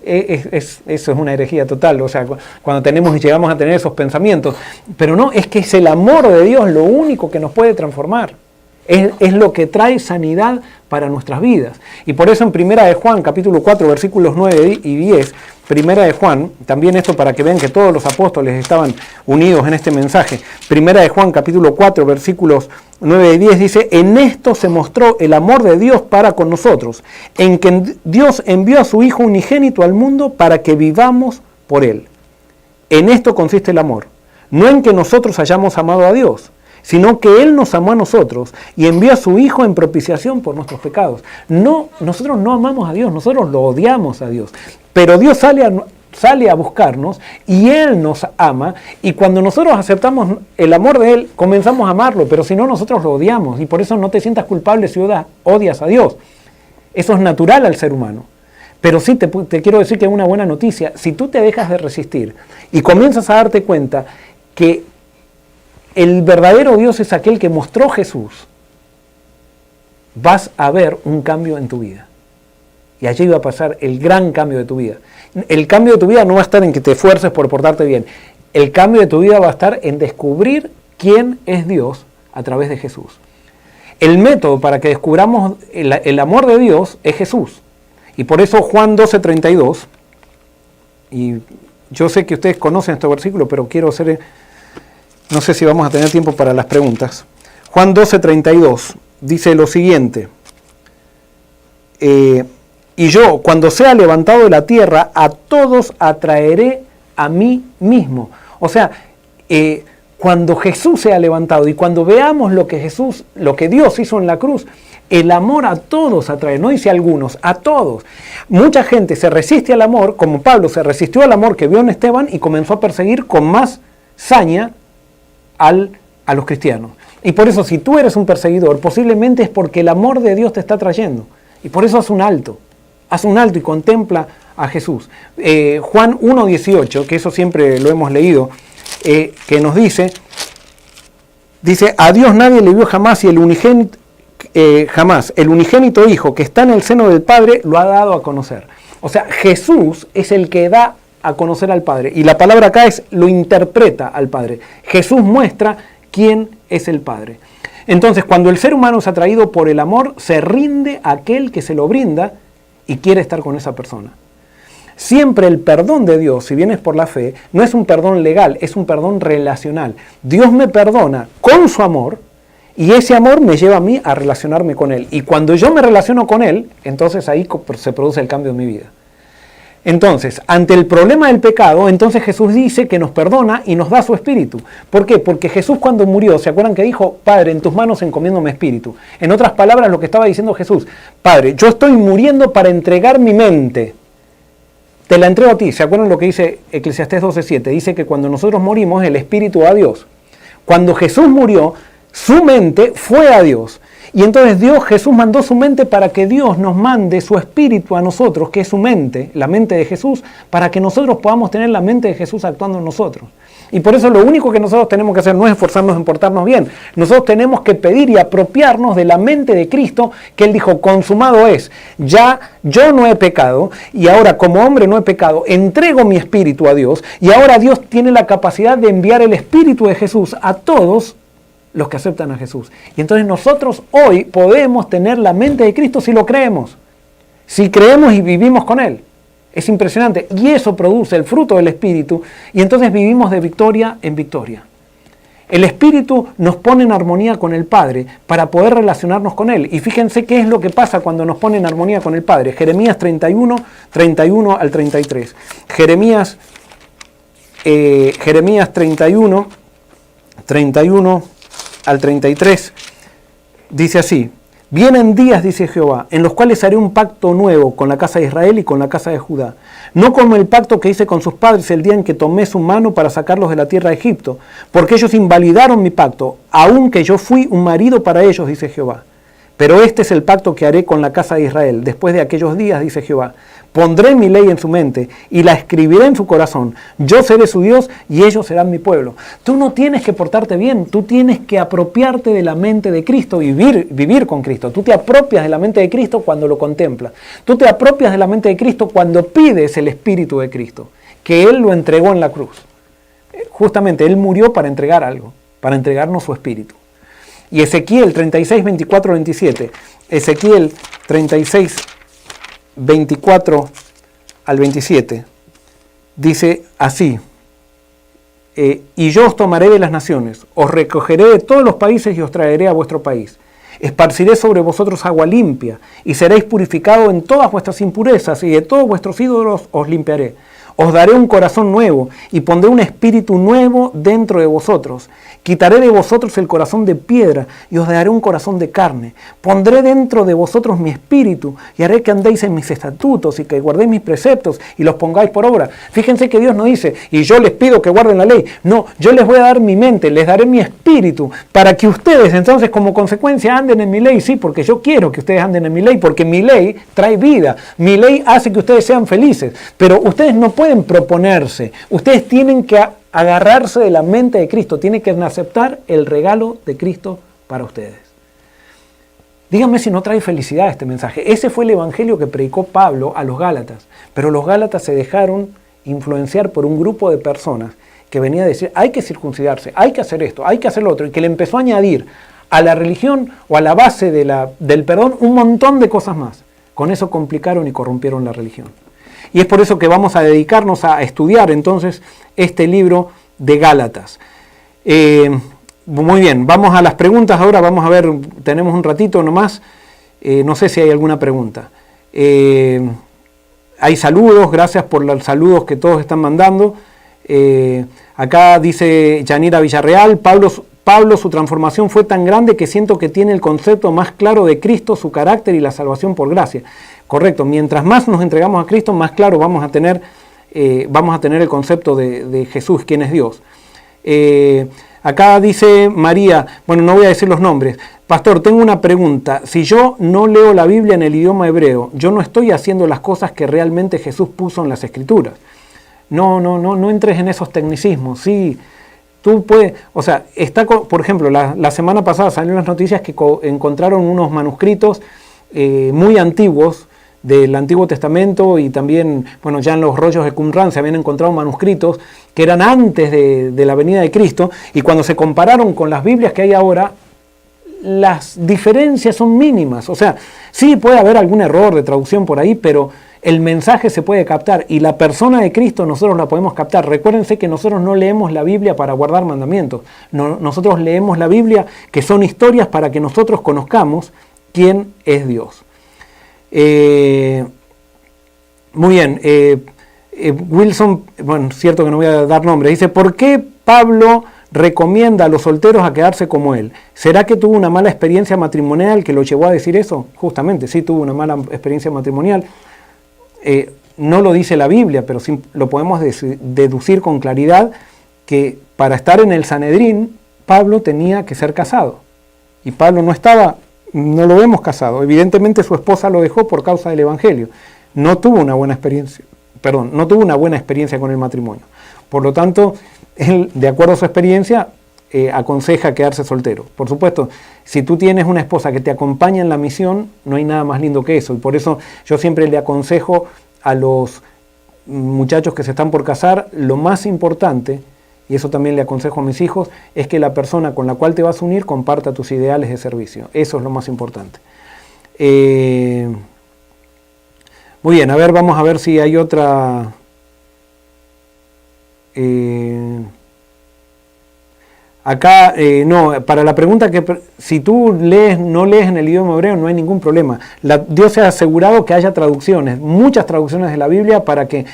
Eso es una herejía total, o sea, cuando llegamos a tener esos pensamientos. Pero no, es que es el amor de Dios lo único que nos puede transformar. Es lo que trae sanidad para nuestras vidas. Y por eso en 1 de Juan, capítulo 4, versículos 9 y 10, 1 de Juan, también esto para que vean que todos los apóstoles estaban unidos en este mensaje. 1 de Juan, capítulo 4, versículos 9 y 10 dice: en esto se mostró el amor de Dios para con nosotros, en que Dios envió a su Hijo unigénito al mundo para que vivamos por Él. En esto consiste el amor, no en que nosotros hayamos amado a Dios, sino que Él nos amó a nosotros y envió a su Hijo en propiciación por nuestros pecados. No, nosotros no amamos a Dios, nosotros lo odiamos a Dios. Pero Dios sale a buscarnos y Él nos ama, y cuando nosotros aceptamos el amor de Él, comenzamos a amarlo, pero si no, nosotros lo odiamos. Y por eso no te sientas culpable si odias a Dios. Eso es natural al ser humano. Pero sí te quiero decir que es una buena noticia. Si tú te dejas de resistir y comienzas a darte cuenta que el verdadero Dios es aquel que mostró Jesús, vas a ver un cambio en tu vida. Y allí va a pasar el gran cambio de tu vida. El cambio de tu vida no va a estar en que te esfuerces por portarte bien. El cambio de tu vida va a estar en descubrir quién es Dios a través de Jesús. El método para que descubramos el amor de Dios es Jesús. Y por eso Juan 12:32, y yo sé que ustedes conocen este versículo, pero quiero hacer... No sé si vamos a tener tiempo para las preguntas. Juan 12:32 dice lo siguiente: y yo, cuando sea levantado de la tierra, a todos atraeré a mí mismo. O sea, cuando Jesús sea levantado y cuando veamos lo que Dios hizo en la cruz, el amor a todos atrae, no dice a algunos, a todos. Mucha gente se resiste al amor, como Pablo se resistió al amor que vio en Esteban y comenzó a perseguir con más saña a los cristianos. Y por eso, si tú eres un perseguidor, posiblemente es porque el amor de Dios te está trayendo. Y por eso haz un alto y contempla a Jesús. Juan 1:18, que eso siempre lo hemos leído, que nos dice, a Dios nadie le vio jamás, y el unigénito Hijo que está en el seno del Padre lo ha dado a conocer. O sea, Jesús es el que da a conocer al Padre. Y la palabra acá es, lo interpreta al Padre. Jesús muestra quién es el Padre. Entonces, cuando el ser humano es atraído por el amor, se rinde a aquel que se lo brinda y quiere estar con esa persona. Siempre el perdón de Dios, si bien es por la fe, no es un perdón legal, es un perdón relacional. Dios me perdona con su amor y ese amor me lleva a mí a relacionarme con Él. Y cuando yo me relaciono con Él, entonces ahí se produce el cambio en mi vida. Entonces, ante el problema del pecado, entonces Jesús dice que nos perdona y nos da su espíritu. ¿Por qué? Porque Jesús cuando murió, ¿se acuerdan que dijo, Padre, en tus manos encomiendo mi espíritu? En otras palabras, lo que estaba diciendo Jesús, Padre, yo estoy muriendo para entregar mi mente. Te la entrego a ti. ¿Se acuerdan lo que dice Eclesiastés 12:7? Dice que cuando nosotros morimos, el espíritu va a Dios. Cuando Jesús murió, su mente fue a Dios. Y entonces Jesús mandó su mente para que Dios nos mande su espíritu a nosotros, que es su mente, la mente de Jesús, para que nosotros podamos tener la mente de Jesús actuando en nosotros. Y por eso lo único que nosotros tenemos que hacer no es esforzarnos en portarnos bien. Nosotros tenemos que pedir y apropiarnos de la mente de Cristo, que Él dijo, consumado es. Ya yo no he pecado, y ahora como hombre no he pecado, entrego mi espíritu a Dios, y ahora Dios tiene la capacidad de enviar el espíritu de Jesús a todos los que aceptan a Jesús. Y entonces nosotros hoy podemos tener la mente de Cristo si lo creemos. Si creemos y vivimos con Él. Es impresionante. Y eso produce el fruto del Espíritu. Y entonces vivimos de victoria en victoria. El Espíritu nos pone en armonía con el Padre para poder relacionarnos con Él. Y fíjense qué es lo que pasa cuando nos pone en armonía con el Padre. Jeremías 31, 31 al 33. Jeremías 31, 31 al 33, dice así, vienen días, dice Jehová, en los cuales haré un pacto nuevo con la casa de Israel y con la casa de Judá, no como el pacto que hice con sus padres el día en que tomé su mano para sacarlos de la tierra de Egipto, porque ellos invalidaron mi pacto, aunque yo fui un marido para ellos, dice Jehová. Pero este es el pacto que haré con la casa de Israel, después de aquellos días, dice Jehová. Pondré mi ley en su mente y la escribiré en su corazón. Yo seré su Dios y ellos serán mi pueblo. Tú no tienes que portarte bien, tú tienes que apropiarte de la mente de Cristo y vivir con Cristo. Tú te apropias de la mente de Cristo cuando lo contemplas. Tú te apropias de la mente de Cristo cuando pides el Espíritu de Cristo, que Él lo entregó en la cruz. Justamente Él murió para entregar algo, para entregarnos su Espíritu. Y Ezequiel 36, 24, 27. Ezequiel 36, 24 al 27. Dice así. Y yo os tomaré de las naciones, os recogeré de todos los países y os traeré a vuestro país. Esparciré sobre vosotros agua limpia, y seréis purificados en todas vuestras impurezas, y de todos vuestros ídolos os limpiaré. Os daré un corazón nuevo, y pondré un espíritu nuevo dentro de vosotros. Quitaré de vosotros el corazón de piedra, y os daré un corazón de carne. Pondré dentro de vosotros mi espíritu, y haré que andéis en mis estatutos, y que guardéis mis preceptos, y los pongáis por obra. Fíjense que Dios no dice, y yo les pido que guarden la ley. No, yo les voy a dar mi mente, les daré mi espíritu, para que ustedes entonces como consecuencia anden en mi ley. Sí, porque yo quiero que ustedes anden en mi ley, porque mi ley trae vida. Mi ley hace que ustedes sean felices. Pero ustedes no pueden proponerse, ustedes tienen que agarrarse de la mente de Cristo, tienen que aceptar el regalo de Cristo para ustedes. Díganme si no trae felicidad este mensaje. Ese fue el evangelio que predicó Pablo a los Gálatas, pero los Gálatas se dejaron influenciar por un grupo de personas que venía a decir, hay que circuncidarse, hay que hacer esto, hay que hacer lo otro, y que le empezó a añadir a la religión o a la base del perdón un montón de cosas más. Con eso complicaron y corrompieron la religión. Y es por eso que vamos a dedicarnos a estudiar entonces este libro de Gálatas. Muy bien, vamos a las preguntas ahora, vamos a ver, tenemos un ratito nomás, no sé si hay alguna pregunta. Hay saludos, gracias por los saludos que todos están mandando. Acá dice Yanira Villarreal, Pablo, su transformación fue tan grande que siento que tiene el concepto más claro de Cristo, su carácter y la salvación por gracia. Correcto, mientras más nos entregamos a Cristo, más claro vamos a tener el concepto de Jesús, quién es Dios. Acá dice María, bueno, no voy a decir los nombres. Pastor, tengo una pregunta. Si yo no leo la Biblia en el idioma hebreo, yo no estoy haciendo las cosas que realmente Jesús puso en las Escrituras. No entres en esos tecnicismos. Sí, tú puedes, o sea, por ejemplo, la semana pasada salieron las noticias que encontraron unos manuscritos muy antiguos del Antiguo Testamento y también, bueno, ya en los rollos de Qumran se habían encontrado manuscritos que eran antes de la venida de Cristo, y cuando se compararon con las Biblias que hay ahora, las diferencias son mínimas. O sea, sí puede haber algún error de traducción por ahí, pero el mensaje se puede captar, y la persona de Cristo nosotros la podemos captar. Recuérdense que nosotros no leemos la Biblia para guardar mandamientos, no, nosotros leemos la Biblia, que son historias para que nosotros conozcamos quién es Dios. Muy bien, Wilson, bueno, cierto que no voy a dar nombre, dice, ¿por qué Pablo recomienda a los solteros a quedarse como él? ¿Será que tuvo una mala experiencia matrimonial que lo llevó a decir eso? Justamente, sí tuvo una mala experiencia matrimonial. No lo dice la Biblia, pero sí lo podemos deducir con claridad, que para estar en el Sanedrín, Pablo tenía que ser casado. Y Pablo no lo vemos casado. Evidentemente su esposa lo dejó por causa del Evangelio. No tuvo una buena experiencia con el matrimonio. Por lo tanto, él, de acuerdo a su experiencia, aconseja quedarse soltero. Por supuesto, si tú tienes una esposa que te acompaña en la misión, no hay nada más lindo que eso. Y por eso yo siempre le aconsejo a los muchachos que se están por casar, lo más importante, y eso también le aconsejo a mis hijos, es que la persona con la cual te vas a unir comparta tus ideales de servicio. Eso es lo más importante. Muy bien, a ver, vamos a ver si hay otra... Acá, no, para la pregunta que si tú no lees en el idioma hebreo, no hay ningún problema. Dios se ha asegurado que haya traducciones, muchas traducciones de la Biblia, para que,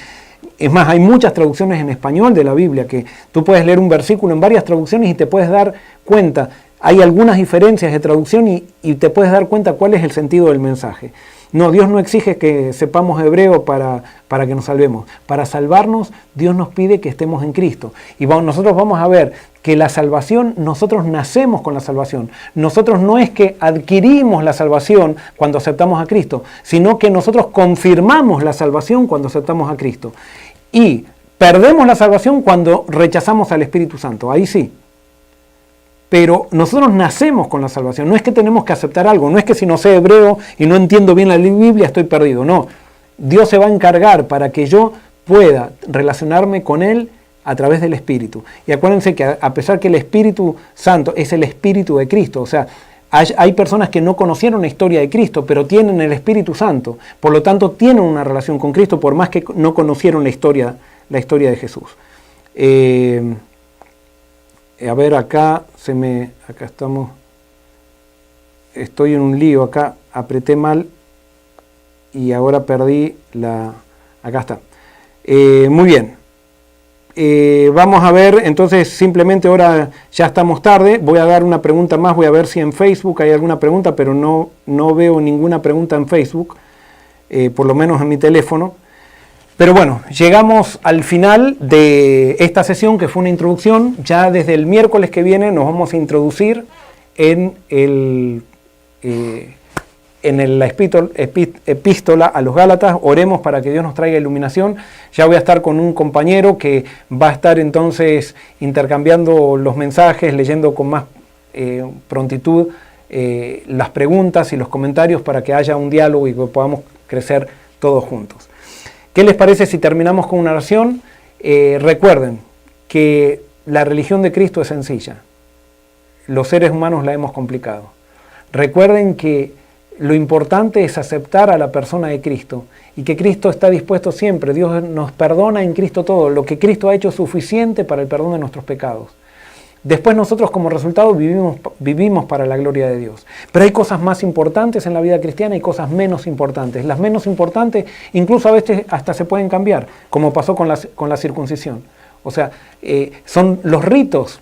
es más, hay muchas traducciones en español de la Biblia, que tú puedes leer un versículo en varias traducciones y te puedes dar cuenta. Hay algunas diferencias de traducción y te puedes dar cuenta cuál es el sentido del mensaje. No, Dios no exige que sepamos hebreo para que nos salvemos. Para salvarnos, Dios nos pide que estemos en Cristo. Y nosotros vamos a ver que la salvación, nosotros nacemos con la salvación. Nosotros no es que adquirimos la salvación cuando aceptamos a Cristo, sino que nosotros confirmamos la salvación cuando aceptamos a Cristo. Y perdemos la salvación cuando rechazamos al Espíritu Santo. Ahí sí. Pero nosotros nacemos con la salvación, no es que tenemos que aceptar algo, no es que si no sé hebreo y no entiendo bien la Biblia estoy perdido, no. Dios se va a encargar para que yo pueda relacionarme con Él a través del Espíritu. Y acuérdense que a pesar que el Espíritu Santo es el Espíritu de Cristo, o sea, hay personas que no conocieron la historia de Cristo, pero tienen el Espíritu Santo, por lo tanto tienen una relación con Cristo, por más que no conocieron la historia de Jesús. A ver, acá estamos, estoy en un lío, acá apreté mal y ahora perdí acá está. Muy bien, vamos a ver, entonces simplemente ahora ya estamos tarde, voy a dar una pregunta más, voy a ver si en Facebook hay alguna pregunta, pero no veo ninguna pregunta en Facebook, por lo menos en mi teléfono. Pero bueno, llegamos al final de esta sesión, que fue una introducción. Ya desde el miércoles que viene nos vamos a introducir en la epístola a los Gálatas. Oremos para que Dios nos traiga iluminación. Ya voy a estar con un compañero que va a estar entonces intercambiando los mensajes, leyendo con más prontitud las preguntas y los comentarios, para que haya un diálogo y que podamos crecer todos juntos. ¿Qué les parece si terminamos con una oración? Recuerden que la religión de Cristo es sencilla. Los seres humanos la hemos complicado. Recuerden que lo importante es aceptar a la persona de Cristo y que Cristo está dispuesto siempre. Dios nos perdona en Cristo todo. Lo que Cristo ha hecho es suficiente para el perdón de nuestros pecados. Después nosotros como resultado vivimos para la gloria de Dios. Pero hay cosas más importantes en la vida cristiana y cosas menos importantes. Las menos importantes incluso a veces hasta se pueden cambiar, como pasó con la circuncisión. O sea, son los ritos,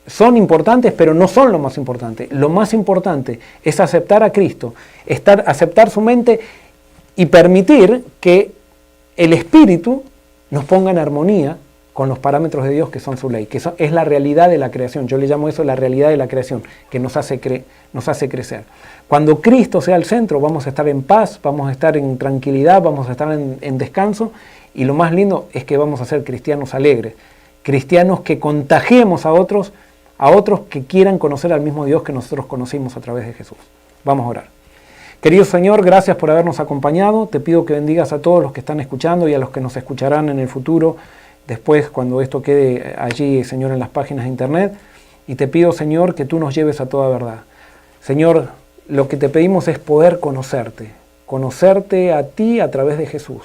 son importantes, pero no son lo más importante. Lo más importante es aceptar a Cristo, aceptar su mente y permitir que el Espíritu nos ponga en armonía con los parámetros de Dios, que son su ley, que es la realidad de la creación. Yo le llamo eso la realidad de la creación, que nos hace crecer. Cuando Cristo sea el centro, vamos a estar en paz, vamos a estar en tranquilidad, vamos a estar en descanso, y lo más lindo es que vamos a ser cristianos alegres, cristianos que contagiemos a otros que quieran conocer al mismo Dios que nosotros conocimos a través de Jesús. Vamos a orar. Querido Señor, gracias por habernos acompañado. Te pido que bendigas a todos los que están escuchando y a los que nos escucharán en el futuro, después cuando esto quede allí, Señor, en las páginas de internet. Y te pido, Señor, que tú nos lleves a toda verdad. Señor, lo que te pedimos es poder conocerte a ti a través de Jesús,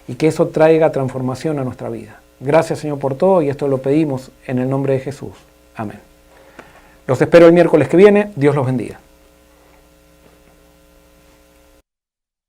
y que eso traiga transformación a nuestra vida. Gracias, Señor, por todo, y esto lo pedimos en el nombre de Jesús. Amén. Los espero el miércoles que viene. Dios los bendiga.